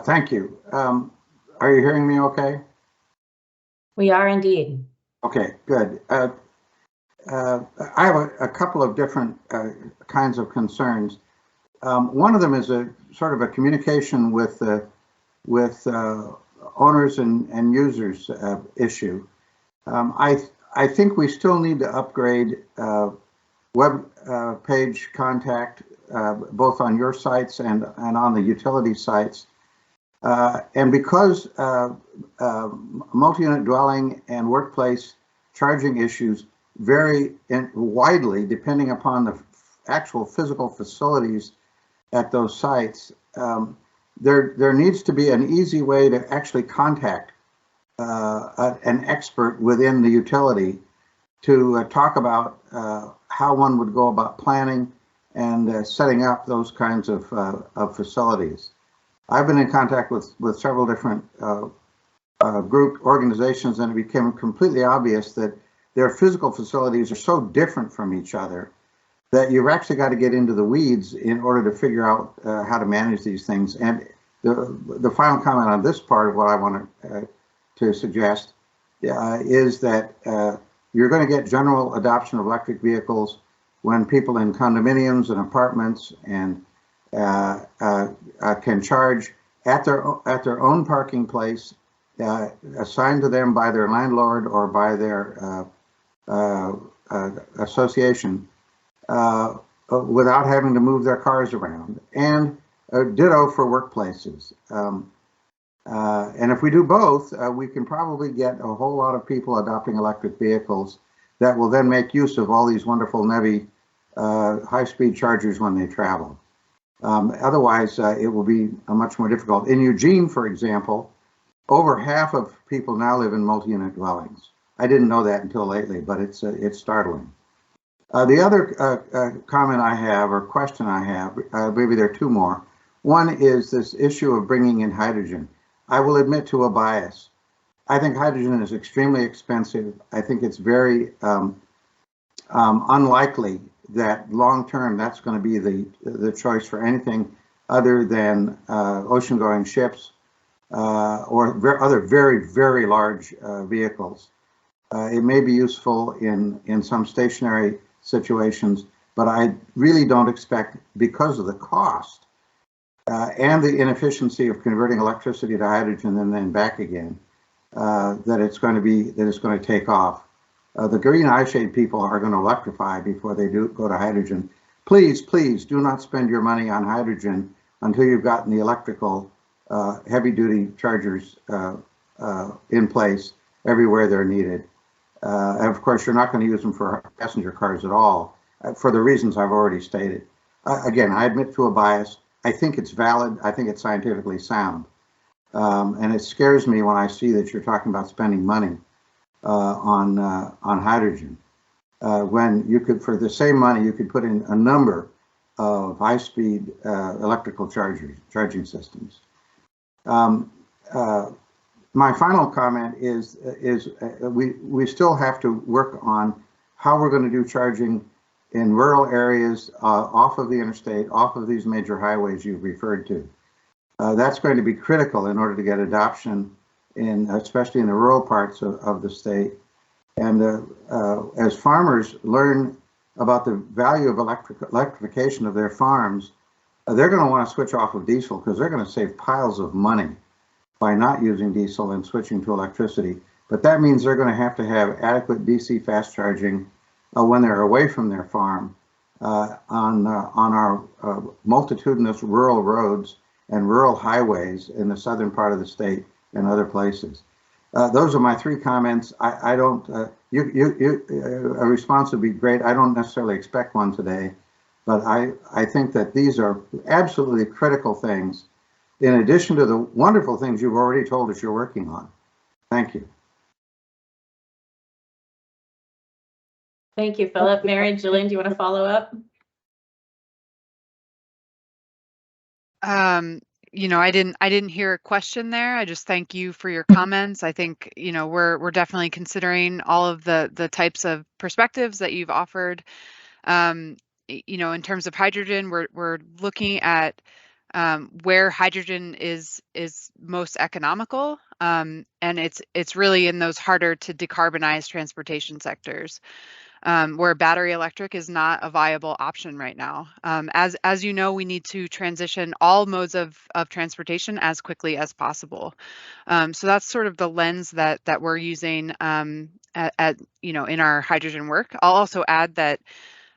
Thank you. Are you hearing me okay? We are indeed. Okay, good. I have a couple of different kinds of concerns. One of them is a sort of a communication with owners and users issue. I think we still need to upgrade web page contact both on your sites and on the utility sites. And because multi-unit dwelling and workplace charging issues vary widely depending upon the actual physical facilities at those sites, there needs to be an easy way to actually contact an expert within the utility to talk about how one would go about planning and setting up those kinds of facilities. I've been in contact with several different organizations, and it became completely obvious that their physical facilities are so different from each other that you've actually got to get into the weeds in order to figure out how to manage these things. And the final comment on this part of what I want to suggest is that you're going to get general adoption of electric vehicles when people in condominiums and apartments and can charge at their own parking place assigned to them by their landlord or by their association without having to move their cars around, and ditto for workplaces. And if we do both, we can probably get a whole lot of people adopting electric vehicles that will then make use of all these wonderful NEVI high-speed chargers when they travel. Otherwise, it will be much more difficult. In Eugene, for example, over half of people now live in multi-unit dwellings. I didn't know that until lately, but it's startling. The other comment I have, or question I have, maybe there are two more. One is this issue of bringing in hydrogen. I will admit to a bias. I think hydrogen is extremely expensive. I think it's very unlikely that long-term that's going to be the choice for anything other than ocean-going ships or other very, very large vehicles. It may be useful in some stationary situations, but I really don't expect, because of the cost and the inefficiency of converting electricity to hydrogen and then back again, that it's going to take off. The green eyeshade people are going to electrify before they do go to hydrogen. Please, please do not spend your money on hydrogen until you've gotten the electrical heavy-duty chargers in place everywhere they're needed. And of course, you're not going to use them for passenger cars at all, for the reasons I've already stated. Again, I admit to a bias. I think it's valid. I think it's scientifically sound. And it scares me when I see that you're talking about spending money on hydrogen. When you could, for the same money, you could put in a number of high-speed electrical charging systems. My final comment is we still have to work on how we're going to do charging in rural areas off of the interstate, off of these major highways you've referred to. That's going to be critical in order to get adoption, especially in the rural parts of the state. And as farmers learn about the value of electrification of their farms, they're going to want to switch off of diesel because they're going to save piles of money by not using diesel and switching to electricity. But that means they're going to have adequate DC fast charging when they're away from their farm on our multitudinous rural roads and rural highways in the southern part of the state and other places. Those are my three comments. I don't, a response would be great. I don't necessarily expect one today, but I think that these are absolutely critical things in addition to the wonderful things you've already told us you're working on. Thank you. Thank you, Philip. Mary, Jillian, do you want to follow up? You know, I didn't hear a question there. I just thank you for your comments. I think, you know, we're definitely considering all of the types of perspectives that you've offered. You know, in terms of hydrogen, we're looking at where hydrogen is most economical, and it's really in those harder to decarbonize transportation sectors. Where battery electric is not a viable option right now. As you know, we need to transition all modes of transportation as quickly as possible. So that's sort of the lens that we're using at you know, in our hydrogen work. I'll also add that,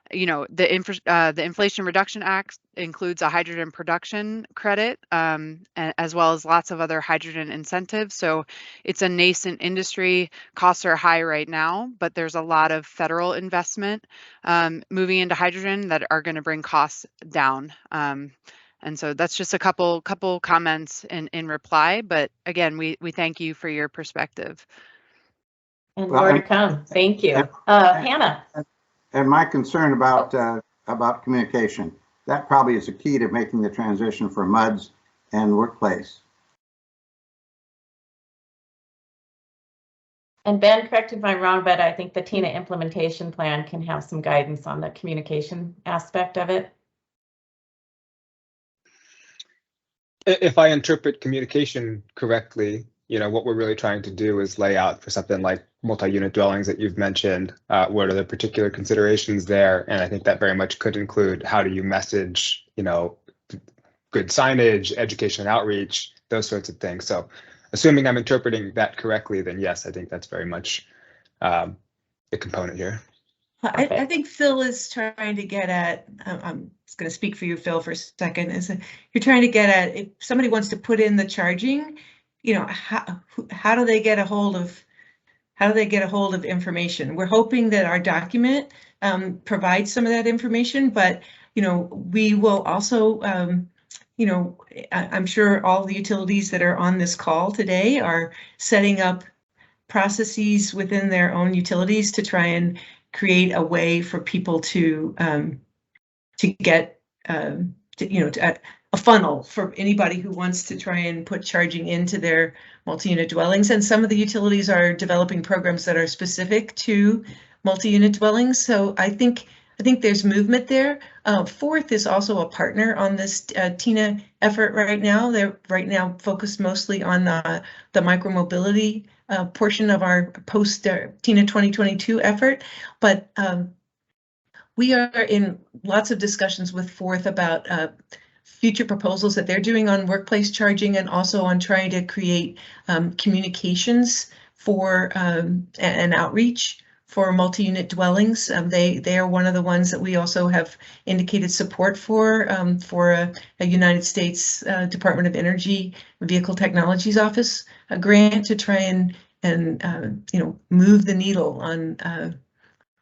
you know, the Inflation Reduction Act includes a hydrogen production credit, as well as lots of other hydrogen incentives. So it's a nascent industry. Costs are high right now, but there's a lot of federal investment moving into hydrogen that are going to bring costs down. And so that's just a couple comments in reply. But again, we thank you for your perspective. And more to come. Thank you, Hannah. And my concern about communication, that probably is a key to making the transition for MUDs and workplace. And Ben, correct if I'm wrong, but I think the TINA implementation plan can have some guidance on the communication aspect of it. If I interpret communication correctly, what we're really trying to do is lay out for something like multi-unit dwellings that you've mentioned, what are the particular considerations there? And I think that very much could include how do you message, good signage, education and outreach, those sorts of things. So assuming I'm interpreting that correctly, then yes, I think that's very much the component here. I think Phil is trying to get at, I'm just going to speak for you, Phil, for a second, is that you're trying to get at if somebody wants to put in the charging, how do they get a hold of information? We're hoping that our document provides some of that information, but we will also I'm sure all the utilities that are on this call today are setting up processes within their own utilities to try and create a way for people to get a funnel for anybody who wants to try and put charging into their multi-unit dwellings. And some of the utilities are developing programs that are specific to multi-unit dwellings. So I think there's movement there. Fourth is also a partner on this TINA effort right now. They're right now focused mostly on the micromobility portion of our post TINA 2022 effort, but we are in lots of discussions with Fourth about future proposals that they're doing on workplace charging and also on trying to create communications for and outreach for multi-unit dwellings. They are one of the ones that we also have indicated support for a United States Department of Energy Vehicle Technologies Office grant to try and move the needle on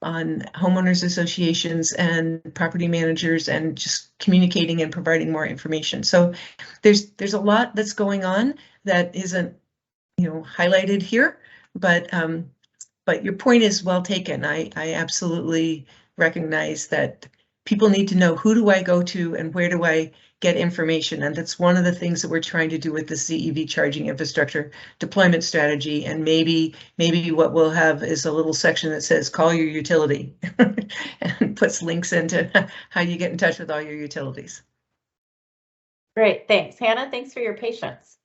homeowners associations and property managers and just communicating and providing more information. So there's a lot that's going on that isn't highlighted here, but your point is well taken. I absolutely recognize that people need to know who do I go to and where do I get information. And that's one of the things that we're trying to do with the CEV charging infrastructure deployment strategy. And maybe what we'll have is a little section that says call your utility and puts links into how you get in touch with all your utilities. Great, thanks. Hannah, thanks for your patience.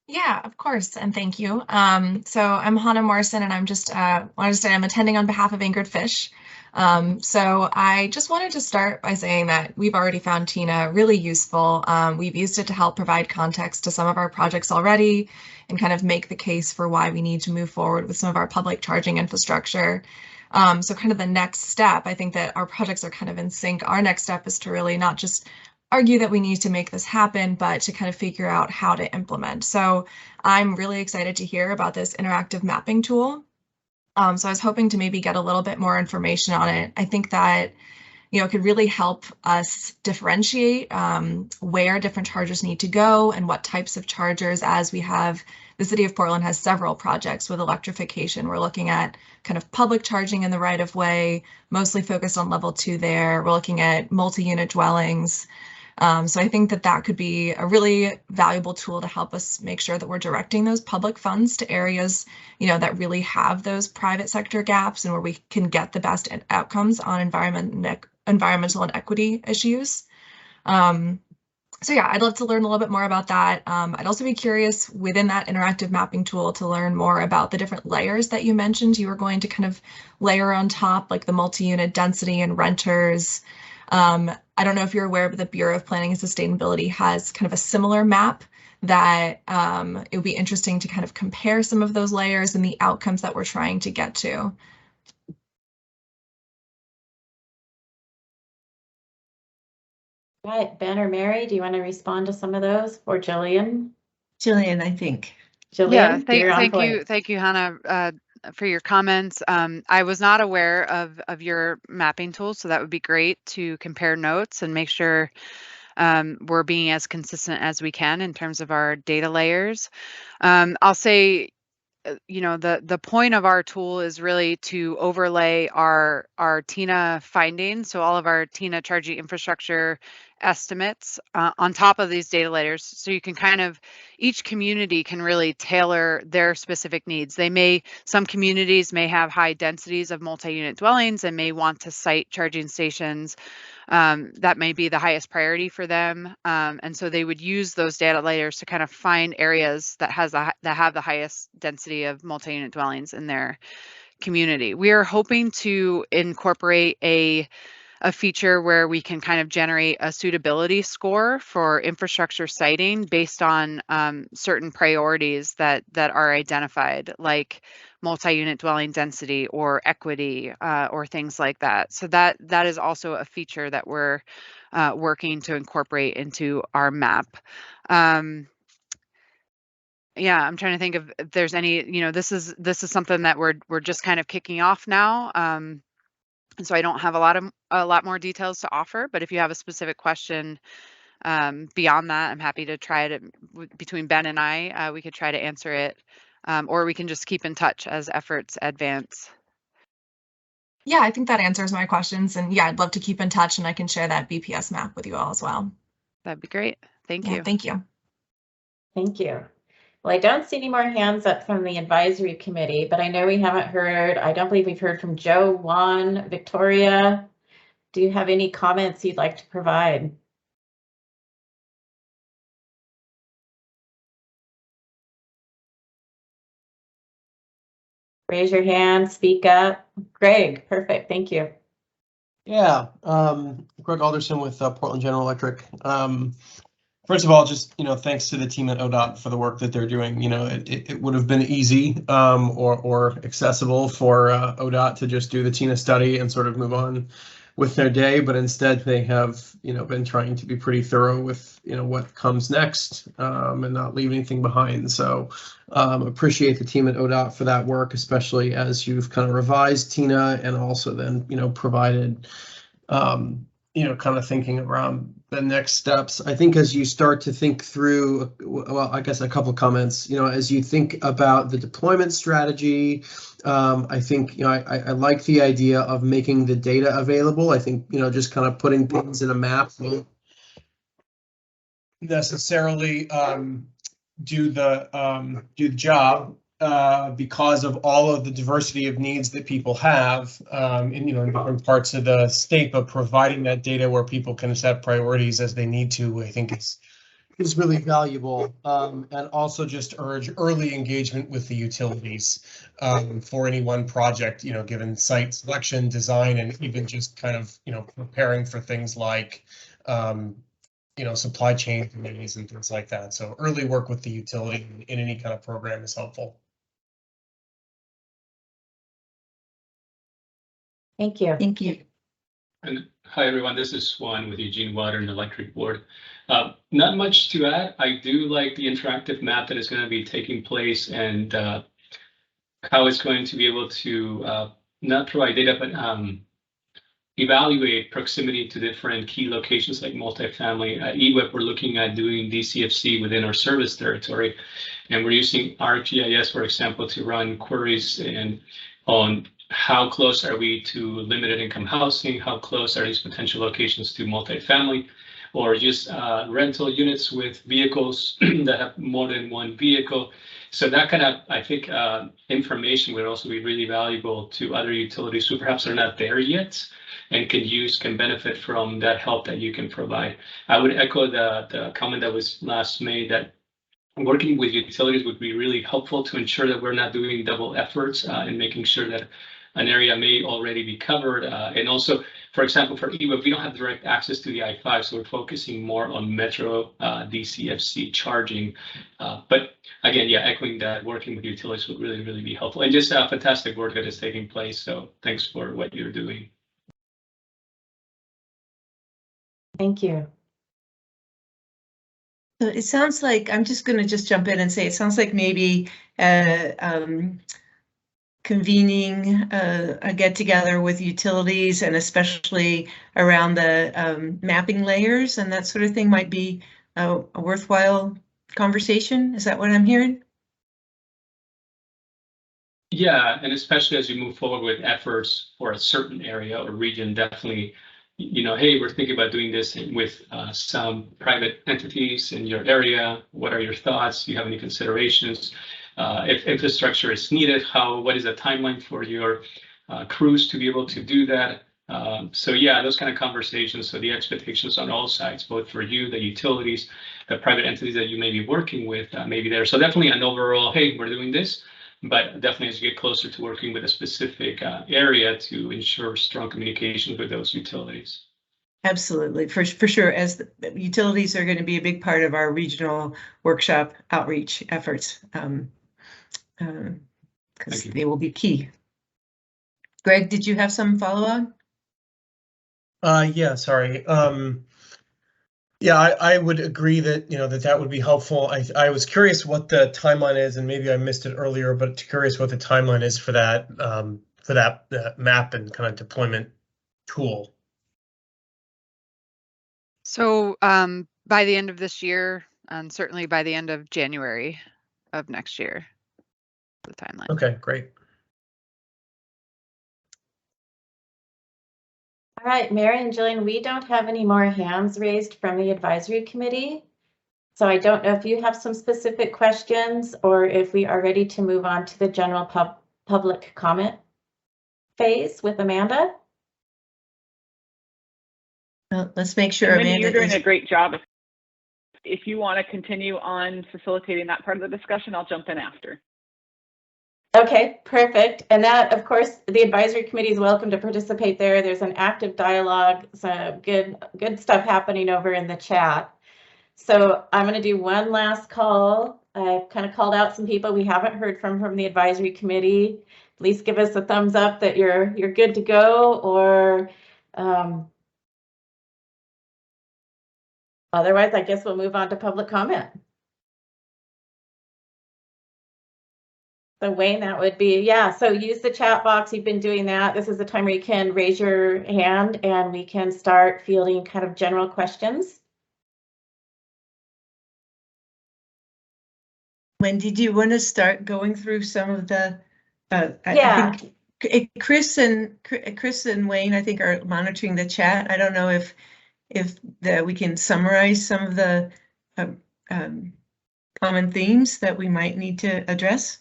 Yeah, of course, and thank you. So I'm Hannah Morrison, and I'm just wanted to say I'm attending on behalf of Anchored Fish. So I just wanted to start by saying that we've already found TINA really useful. We've used it to help provide context to some of our projects already and kind of make the case for why we need to move forward with some of our public charging infrastructure. So kind of the next step, I think that our projects are kind of in sync. Our next step is to really not just argue that we need to make this happen, but to kind of figure out how to implement. So I'm really excited to hear about this interactive mapping tool. So I was hoping to maybe get a little bit more information on it. I think that, it could really help us differentiate where different chargers need to go and what types of chargers, as we have, the city of Portland has several projects with electrification. We're looking at kind of public charging in the right of way, mostly focused on level 2 there. We're looking at multi-unit dwellings. So I think that could be a really valuable tool to help us make sure that we're directing those public funds to areas, that really have those private sector gaps and where we can get the best outcomes on environmental and equity issues. So yeah, I'd love to learn a little bit more about that. I'd also be curious within that interactive mapping tool to learn more about the different layers that you mentioned you were going to kind of layer on top, like the multi-unit density and renters. I don't know if you're aware, but the Bureau of Planning and Sustainability has kind of a similar map that it would be interesting to kind of compare some of those layers and the outcomes that we're trying to get to. Right, Ben or Mary, do you want to respond to some of those, or Jillian? Jillian, I think. Jillian, yeah, thank you, Hannah, for your comments. I was not aware of your mapping tool, so that would be great to compare notes and make sure we're being as consistent as we can in terms of our data layers. I'll say, the point of our tool is really to overlay our TINA findings, so all of our TINA charging infrastructure estimates on top of these data layers. So you can kind of, each community can really tailor their specific needs. Some communities may have high densities of multi-unit dwellings and may want to site charging stations. That may be the highest priority for them. And so they would use those data layers to kind of find areas that have the highest density of multi-unit dwellings in their community. We are hoping to incorporate a feature where we can kind of generate a suitability score for infrastructure siting based on certain priorities that are identified, like multi-unit dwelling density or equity or things like that. So that is also a feature that we're working to incorporate into our map. Yeah, I'm trying to think if there's any, this is something that we're just kind of kicking off now. And so I don't have a lot more details to offer, but if you have a specific question beyond that, I'm happy to try it between Ben and I. We could try to answer it, or we can just keep in touch as efforts advance. Yeah, I think that answers my questions. And yeah, I'd love to keep in touch, and I can share that BPS map with you all as well. That'd be great. Thank you. Thank you. Thank you. Well, I don't see any more hands up from the advisory committee, but I know we haven't heard, I don't believe we've heard from Joe, Juan, Victoria. Do you have any comments you'd like to provide? Raise your hand, speak up. Greg, perfect, thank you. Yeah, Greg Alderson with Portland General Electric. First of all, just, thanks to the team at ODOT for the work that they're doing. It would have been easy or accessible for ODOT to just do the TINA study and sort of move on with their day, but instead they have, been trying to be pretty thorough with, what comes next and not leave anything behind. So appreciate the team at ODOT for that work, especially as you've kind of revised TINA and also then, provided, kind of thinking around the next steps. I think as you start to think through, well, I guess a couple of comments, as you think about the deployment strategy, I think, I like the idea of making the data available. I think, just kind of putting things in a map won't necessarily do the job. Because of all of the diversity of needs that people have in different parts of the state, but providing that data where people can set priorities as they need to, I think is really valuable. And also just urge early engagement with the utilities for any one project, given site selection, design, and even just kind of, preparing for things like supply chain committees and things like that. So early work with the utility in any kind of program is helpful. Thank you. Thank you. And hi, everyone. This is Juan with Eugene Water and Electric Board. Not much to add. I do like the interactive map that is going to be taking place and how it's going to be able to not provide data, but evaluate proximity to different key locations like multifamily. At EWEB, we're looking at doing DCFC within our service territory, and we're using ArcGIS, for example, to run queries on how close are we to limited income housing, how close are these potential locations to multifamily, or just rental units with vehicles that have more than one vehicle. So that kind of, I think, information would also be really valuable to other utilities who perhaps are not there yet and can benefit from that help that you can provide. I would echo the comment that was last made that working with utilities would be really helpful to ensure that we're not doing double efforts in making sure that an area may already be covered. And also, for example, for EWEB, we don't have direct access to the I-5, so we're focusing more on Metro DCFC charging. But again, yeah, echoing that, working with utilities would really, really be helpful. And just fantastic work that is taking place. So thanks for what you're doing. Thank you. So it sounds like, I'm just going to jump in and say, it sounds like maybe convening a get together with utilities and especially around the mapping layers and that sort of thing might be a worthwhile conversation. Is that what I'm hearing? Yeah, and especially as you move forward with efforts for a certain area or region, definitely, hey, we're thinking about doing this with some private entities in your area. What are your thoughts? Do you have any considerations? If infrastructure is needed, what is the timeline for your crews to be able to do that? So yeah, those kind of conversations. So the expectations on all sides, both for you, the utilities, the private entities that you may be working with, maybe there. So definitely an overall, hey, we're doing this, but definitely as you get closer to working with a specific area to ensure strong communication with those utilities. Absolutely, for sure. As the utilities are going to be a big part of our regional workshop outreach efforts, because they will be key. Greg, did you have some follow-on? Yeah, sorry. Yeah, I would agree that, that would be helpful. I was curious what the timeline is, and maybe I missed it earlier, but curious what the timeline is for that map and kind of deployment tool. So by the end of this year, and certainly by the end of January of next year, the timeline. Okay, great. All right, Mary and Jillian, we don't have any more hands raised from the advisory committee. So I don't know if you have some specific questions or if we are ready to move on to the general public comment phase with Amanda. Well, let's make sure Amanda, Amanda you're doing a great job. If you want to continue on facilitating that part of the discussion, I'll jump in after. Okay, perfect. And that, of course, the advisory committee is welcome to participate there. There's an active dialogue, so good stuff happening over in the chat. So I'm going to do one last call. I've kind of called out some people we haven't heard from the advisory committee. At least give us a thumbs up that you're good to go, or otherwise, I guess we'll move on to public comment. So Wayne, that would be, yeah, so use the chat box. You've been doing that. This is the time where you can raise your hand and we can start fielding kind of general questions. Wendy, do you want to start going through some of the, Yeah. I think Chris and Wayne, I think, are monitoring the chat. I don't know if we can summarize some of the common themes that we might need to address.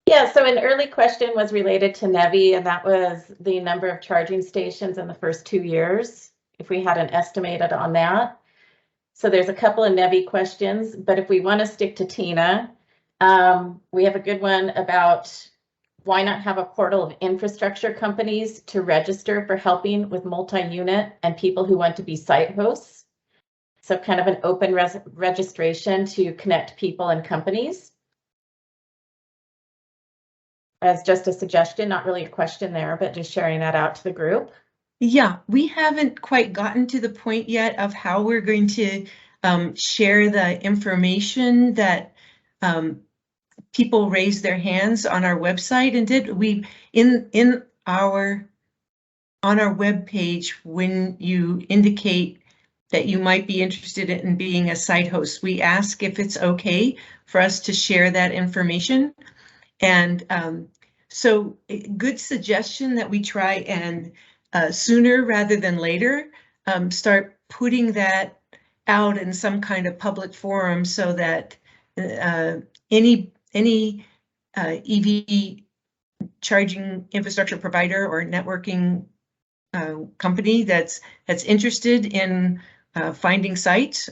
Yeah, so an early question was related to NEVI, and that was the number of charging stations in the first 2 years, if we had an estimated on that. So there's a couple of NEVI questions, but if we want to stick to Tina, we have a good one about why not have a portal of infrastructure companies to register for helping with multi-unit and people who want to be site hosts. So kind of an open registration to connect people and companies. As just a suggestion, not really a question there, but just sharing that out to the group. Yeah, we haven't quite gotten to the point yet of how we're going to share the information that people raised their hands on our website, and did we on our web page, when you indicate that you might be interested in being a site host, we ask if it's okay for us to share that information. And so good suggestion that we try and sooner rather than later start putting that out in some kind of public forum so that any EV charging infrastructure provider or networking company that's interested in finding sites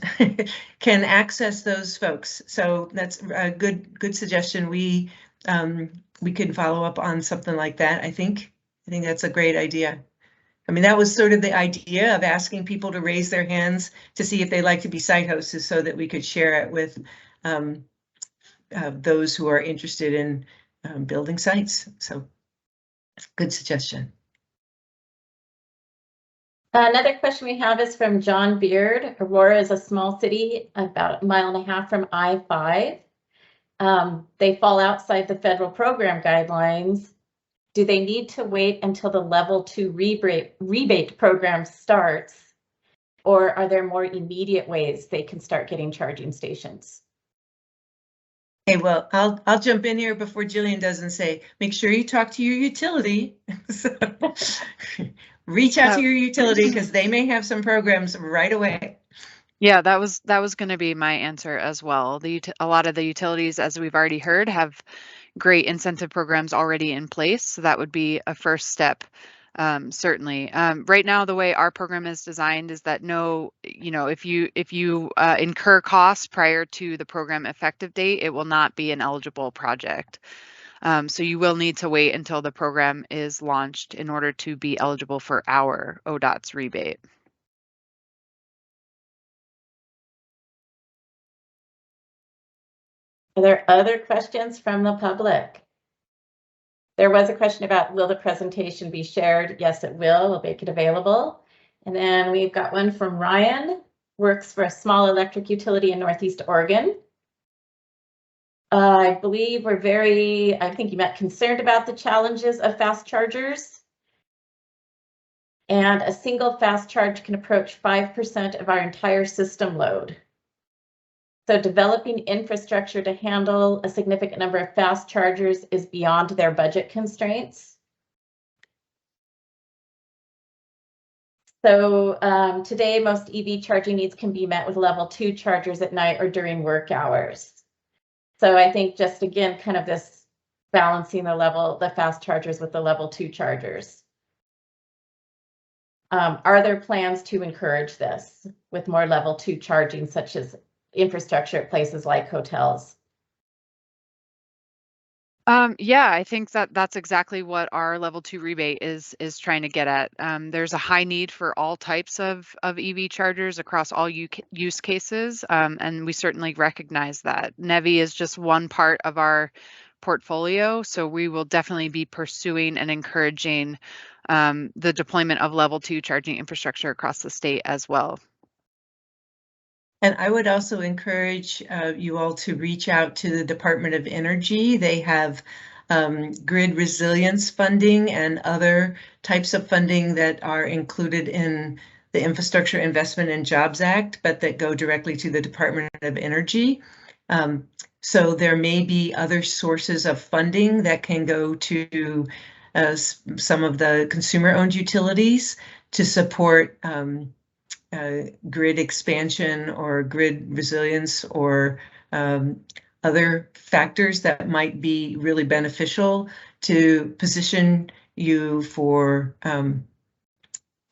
can access those folks. So that's a good suggestion. We can follow up on something like that. I think that's a great idea. I mean, that was sort of the idea of asking people to raise their hands to see if they like to be site hosts, is so that we could share it with those who are interested in building sites. So good suggestion. Another question we have is from John Beard. Aurora is a small city about 1.5 miles from I-5. They fall outside the federal program guidelines. Do they need to wait until the level 2 rebate program starts, or are there more immediate ways they can start getting charging stations? Okay, well, I'll jump in here before Jillian does and say, make sure you talk to your utility. So, reach out to your utility because they may have some programs right away. Yeah, that was going to be my answer as well. A lot of the utilities, as we've already heard, have great incentive programs already in place. So that would be a first step. Certainly. Right now, the way our program is designed is that if you incur costs prior to the program effective date, it will not be an eligible project. So you will need to wait until the program is launched in order to be eligible for our ODOT's rebate. Are there other questions from the public? There was a question about, will the presentation be shared? Yes, it will. We'll make it available. And then we've got one from Ryan, works for a small electric utility in Northeast Oregon. I believe I think you meant concerned about the challenges of fast chargers. And a single fast charge can approach 5% of our entire system load. So developing infrastructure to handle a significant number of fast chargers is beyond their budget constraints. So today, most EV charging needs can be met with level 2 chargers at night or during work hours. So I think just again, kind of this balancing the fast chargers with the level 2 chargers. Are there plans to encourage this with more level 2 charging, such as infrastructure at places like hotels? Yeah, I think that's exactly what our level 2 rebate is trying to get at. There's a high need for all types of EV chargers across all use cases, and we certainly recognize that. NEVI is just one part of our portfolio, so we will definitely be pursuing and encouraging the deployment of level 2 charging infrastructure across the state as well. And I would also encourage you all to reach out to the Department of Energy. They have grid resilience funding and other types of funding that are included in the Infrastructure Investment and Jobs Act, but that go directly to the Department of Energy. So there may be other sources of funding that can go to some of the consumer-owned utilities to support grid expansion or grid resilience or other factors that might be really beneficial to position you for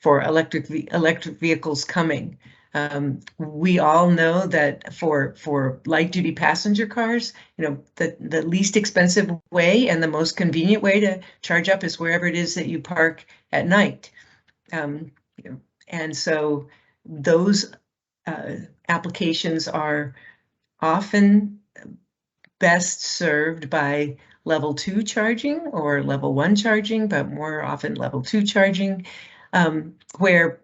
electric vehicles coming. We all know that for light duty passenger cars, the least expensive way and the most convenient way to charge up is wherever it is that you park at night. And so those applications are often best served by level 2 charging or level 1 charging, but more often level 2 charging, where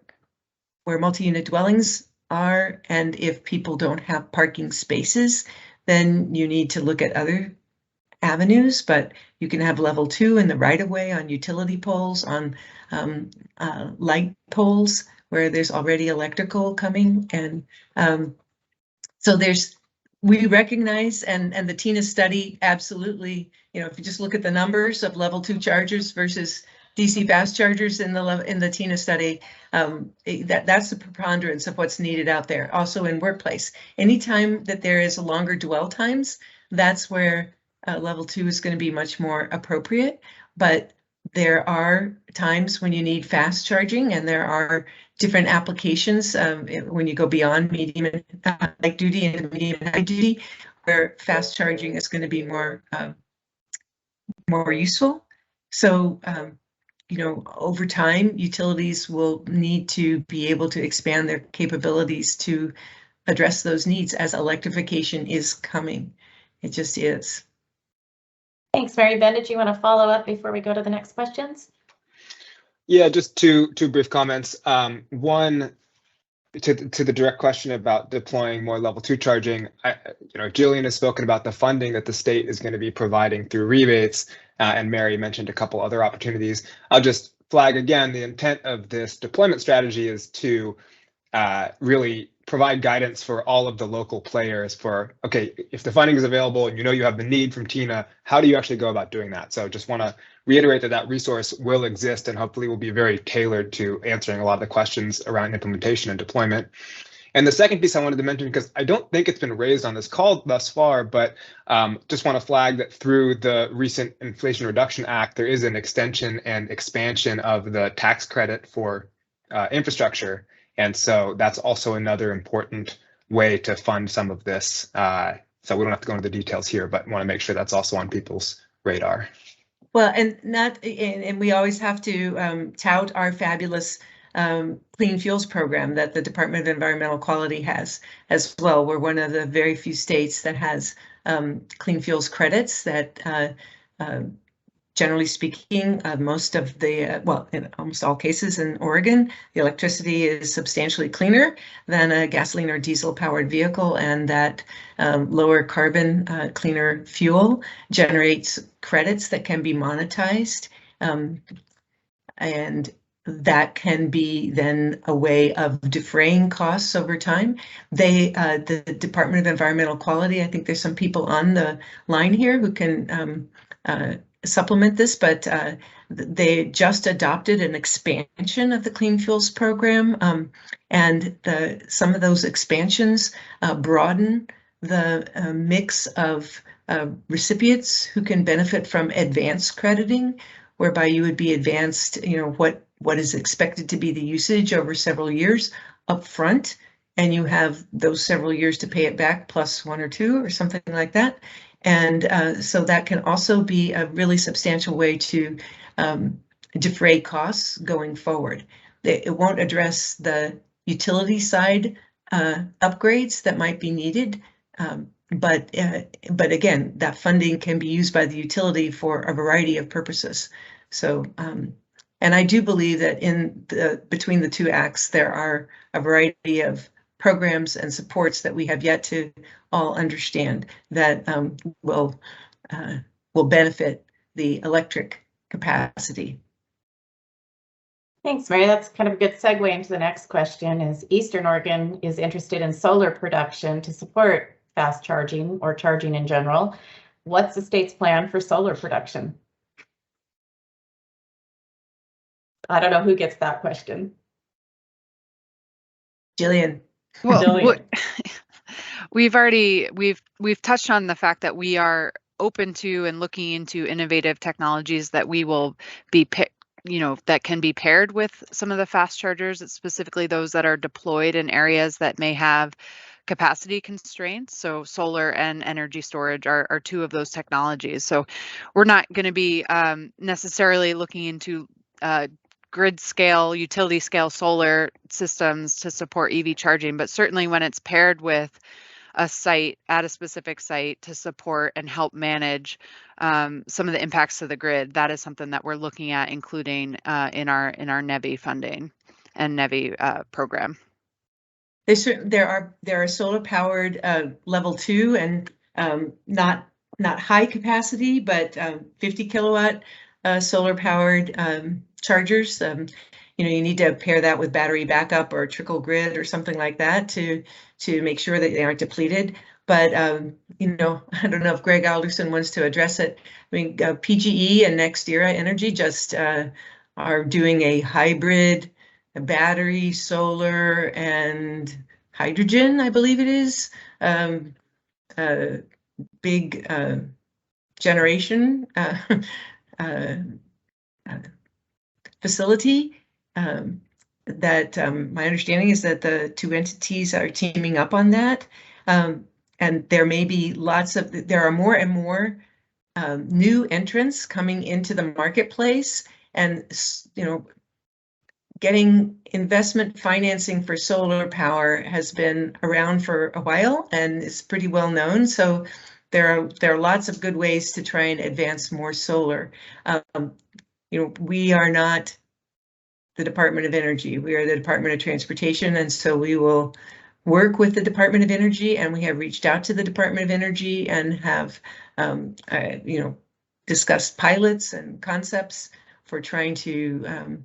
multi-unit dwellings are. And if people don't have parking spaces, then you need to look at other avenues, but you can have level 2 in the right of way on utility poles, on light poles where there's already electrical coming. And so we recognize, and the TINA study absolutely, if you just look at the numbers of level 2 chargers versus DC fast chargers in the TINA study, that's the preponderance of what's needed out there. Also in workplace, anytime that there is longer dwell times, that's where level 2 is going to be much more appropriate. But there are times when you need fast charging, and there are different applications when you go beyond medium and light duty into medium and high duty, where fast charging is going to be more useful. So, over time, utilities will need to be able to expand their capabilities to address those needs as electrification is coming. It just is. Thanks, Mary. Ben, did you want to follow up before we go to the next questions? Yeah, just two brief comments. One, to the direct question about deploying more level 2 charging. Jillian has spoken about the funding that the state is going to be providing through rebates, and Mary mentioned a couple other opportunities. I'll just flag again, the intent of this deployment strategy is to really provide guidance for all of the local players for, okay, if the funding is available and you know you have the need from TINA, how do you actually go about doing that? So just want to reiterate that that resource will exist and hopefully will be very tailored to answering a lot of the questions around implementation and deployment. And the second piece I wanted to mention, because I don't think it's been raised on this call thus far, but just want to flag that through the recent Inflation Reduction Act, there is an extension and expansion of the tax credit for infrastructure. And so that's also another important way to fund some of this. So we don't have to go into the details here, but want to make sure that's also on people's radar. Well, and we always have to tout our fabulous clean fuels program that the Department of Environmental Quality has as well. We're one of the very few states that has clean fuels credits that generally speaking, most of the, well, in almost all cases in Oregon, the electricity is substantially cleaner than a gasoline or diesel powered vehicle, and that lower carbon, cleaner fuel generates credits that can be monetized. And that can be then a way of defraying costs over time. The Department of Environmental Quality, I think there's some people on the line here who can supplement this, but they just adopted an expansion of the Clean Fuels program, and some of those expansions broaden the mix of recipients who can benefit from advanced crediting, whereby you would be advanced, what is expected to be the usage over several years up front, and you have those several years to pay it back plus 1 or 2 or something like that. And so that can also be a really substantial way to defray costs going forward. It won't address the utility side upgrades that might be needed, but again, that funding can be used by the utility for a variety of purposes. So, and I do believe that between the two acts, there are a variety of programs and supports that we have yet to all understand that will benefit the electric capacity. Thanks, Mary. That's kind of a good segue into the next question. Is Eastern Oregon is interested in solar production to support fast charging or charging in general. What's the state's plan for solar production? I don't know who gets that question. Jillian. Well, we've touched on the fact that we are open to and looking into innovative technologies that we will be that can be paired with some of the fast chargers, specifically those that are deployed in areas that may have capacity constraints. So solar and energy storage are two of those technologies. So we're not going to be necessarily looking into grid scale, utility scale solar systems to support EV charging, but certainly when it's paired with a site at a specific site to support and help manage some of the impacts to the grid, that is something that we're looking at including in our NEVI funding and NEVI program. There are solar powered level 2 and not high capacity, but 50 kilowatt solar powered chargers. You need to pair that with battery backup or trickle grid or something like that to make sure that they aren't depleted. But I don't know if Greg Alderson wants to address it. I mean, PGE and NextEra Energy just are doing a hybrid battery, solar, and hydrogen, I believe it is, big generation facility that my understanding is that the two entities are teaming up on that. And there may be there are more and more new entrants coming into the marketplace, and getting investment financing for solar power has been around for a while and is pretty well known. So there are lots of good ways to try and advance more solar. We are not the Department of Energy. We are the Department of Transportation, and so we will work with the Department of Energy, and we have reached out to the Department of Energy and have discussed pilots and concepts for trying to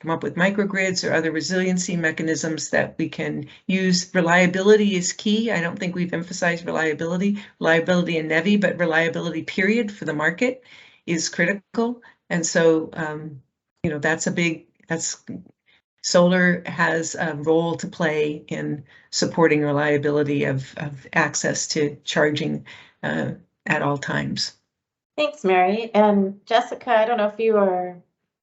come up with microgrids or other resiliency mechanisms that we can use. Reliability is key. I don't think we've emphasized reliability in NEVI, but reliability period for the market is critical. And so, you know, solar has a role to play in supporting reliability of access to charging at all times. Thanks, Mary. And Jessica, I don't know if you are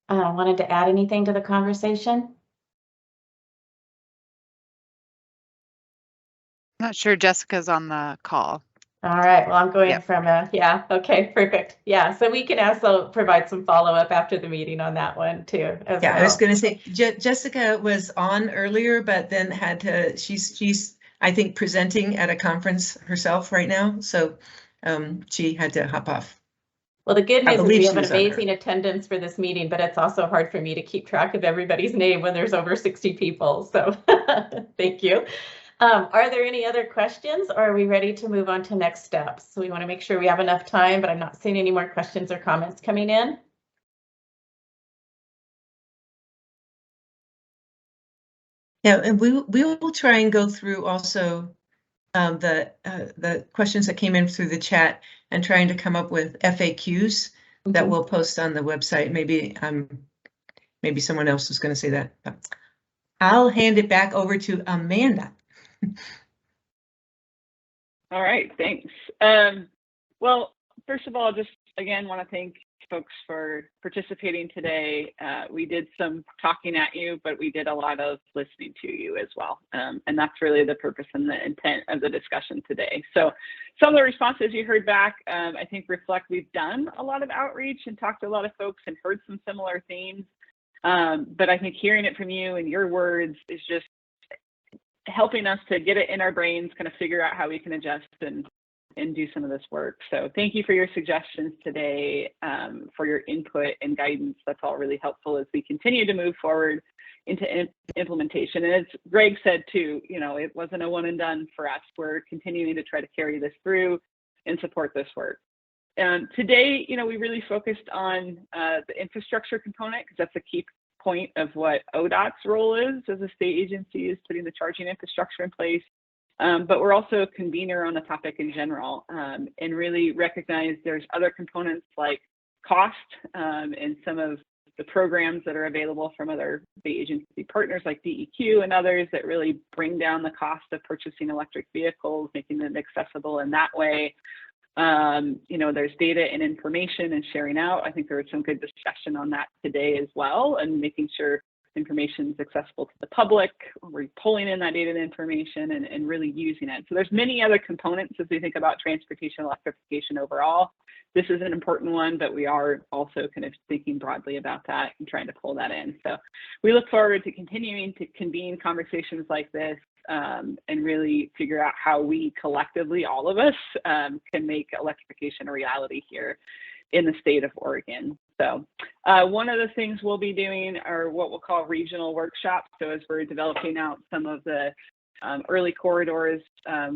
wanted to add anything to the conversation. I'm not sure Jessica's on the call. All right, well, I'm going Yep. from yeah, okay, perfect. Yeah, so we can also provide some follow-up after the meeting on that one too, as Yeah, well. I was going to say Jessica was on earlier, but then had to, she's I think presenting at a conference herself right now. So she had to hop off. Well, the good news is we have an she was on amazing attendance for this meeting, but it's also hard for me to keep track of everybody's name when there's over 60 people. So thank you. Are there any other questions, or are we ready to move on to next steps? So we want to make sure we have enough time, but I'm not seeing any more questions or comments coming in. Yeah, and we will try and go through also the questions that came in through the chat and trying to come up with FAQs that we'll post on the website. Maybe someone else is going to say that. I'll hand it back over to Amanda. All right, thanks. Well, first of all, just again, want to thank folks for participating today. We did some talking at you, but we did a lot of listening to you as well. And that's really the purpose and the intent of the discussion today. So some of the responses you heard back, I think reflect we've done a lot of outreach and talked to a lot of folks and heard some similar themes. But I think hearing it from you and your words is just helping us to get it in our brains, kind of figure out how we can adjust and do some of this work. So thank you for your suggestions today, for your input and guidance. That's all really helpful as we continue to move forward into implementation. And as Greg said too, you know, it wasn't a one and done for us. We're continuing to try to carry this through and support this work. Today, you know, we really focused on the infrastructure component because that's a key point of what ODOT's role is as a state agency, is putting the charging infrastructure in place. But we're also a convener on the topic in general, and really recognize there's other components like cost and some of the programs that are available from other state agency partners like DEQ and others that really bring down the cost of purchasing electric vehicles, making them accessible in that way. You know, there's data and information and sharing out. I think there was some good discussion on that today as well, and making sure information is accessible to the public. We're pulling in that data and information and really using it. So there's many other components as we think about transportation electrification overall. This is an important one, but we are also kind of thinking broadly about that and trying to pull that in. So we look forward to continuing to convene conversations like this and really figure out how we collectively, all of us, can make electrification a reality here in the state of Oregon. So one of the things we'll be doing are what we'll call regional workshops. So as we're developing out some of the early corridors,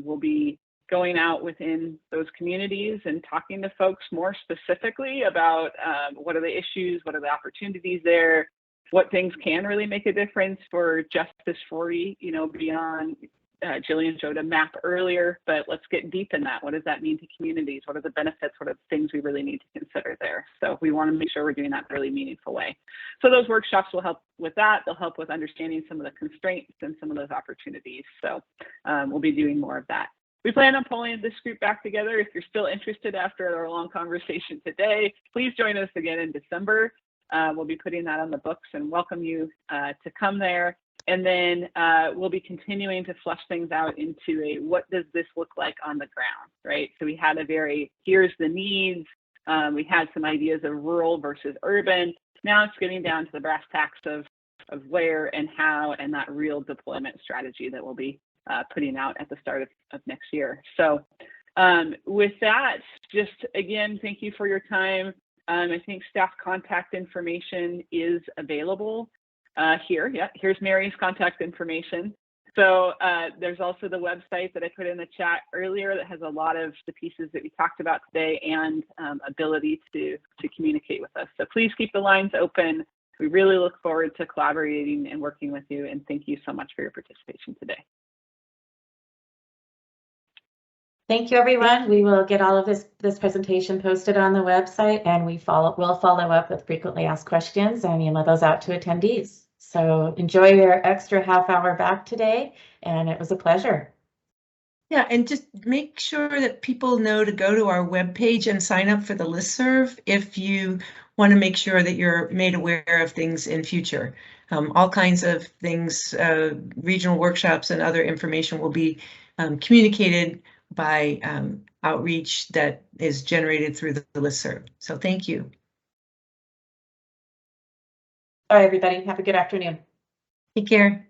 we'll be going out within those communities and talking to folks more specifically about what are the issues, what are the opportunities there, what things can really make a difference for Justice 40, you know, beyond Jillian showed a map earlier, but let's get deep in that. What does that mean to communities? What are the benefits? What are the things we really need to consider there? So we want to make sure we're doing that in a really meaningful way. So those workshops will help with that. They'll help with understanding some of the constraints and some of those opportunities. So we'll be doing more of that. We plan on pulling this group back together. If you're still interested after our long conversation today, please join us again in December. We'll be putting that on the books and welcome you to come there. And then we'll be continuing to flesh things out into a, what does this look like on the ground, right? So we had a very, here's the needs. We had some ideas of rural versus urban. Now it's getting down to the brass tacks of where and how, and that real deployment strategy that we'll be putting out at the start of next year. So with that, just again, thank you for your time. I think staff contact information is available here. Yeah, here's Mary's contact information. So there's also the website that I put in the chat earlier that has a lot of the pieces that we talked about today and ability to communicate with us. So please keep the lines open. We really look forward to collaborating and working with you, and thank you so much for your participation today. Thank you, everyone. We will get all of this presentation posted on the website, and we'll follow up with frequently asked questions and email those out to attendees. So enjoy your extra half hour back today, and it was a pleasure. Yeah, and just make sure that people know to go to our webpage and sign up for the listserv if you want to make sure that you're made aware of things in future. All kinds of things, regional workshops and other information will be communicated by outreach that is generated through the listserv. So thank you. All right, everybody, have a good afternoon. Take care.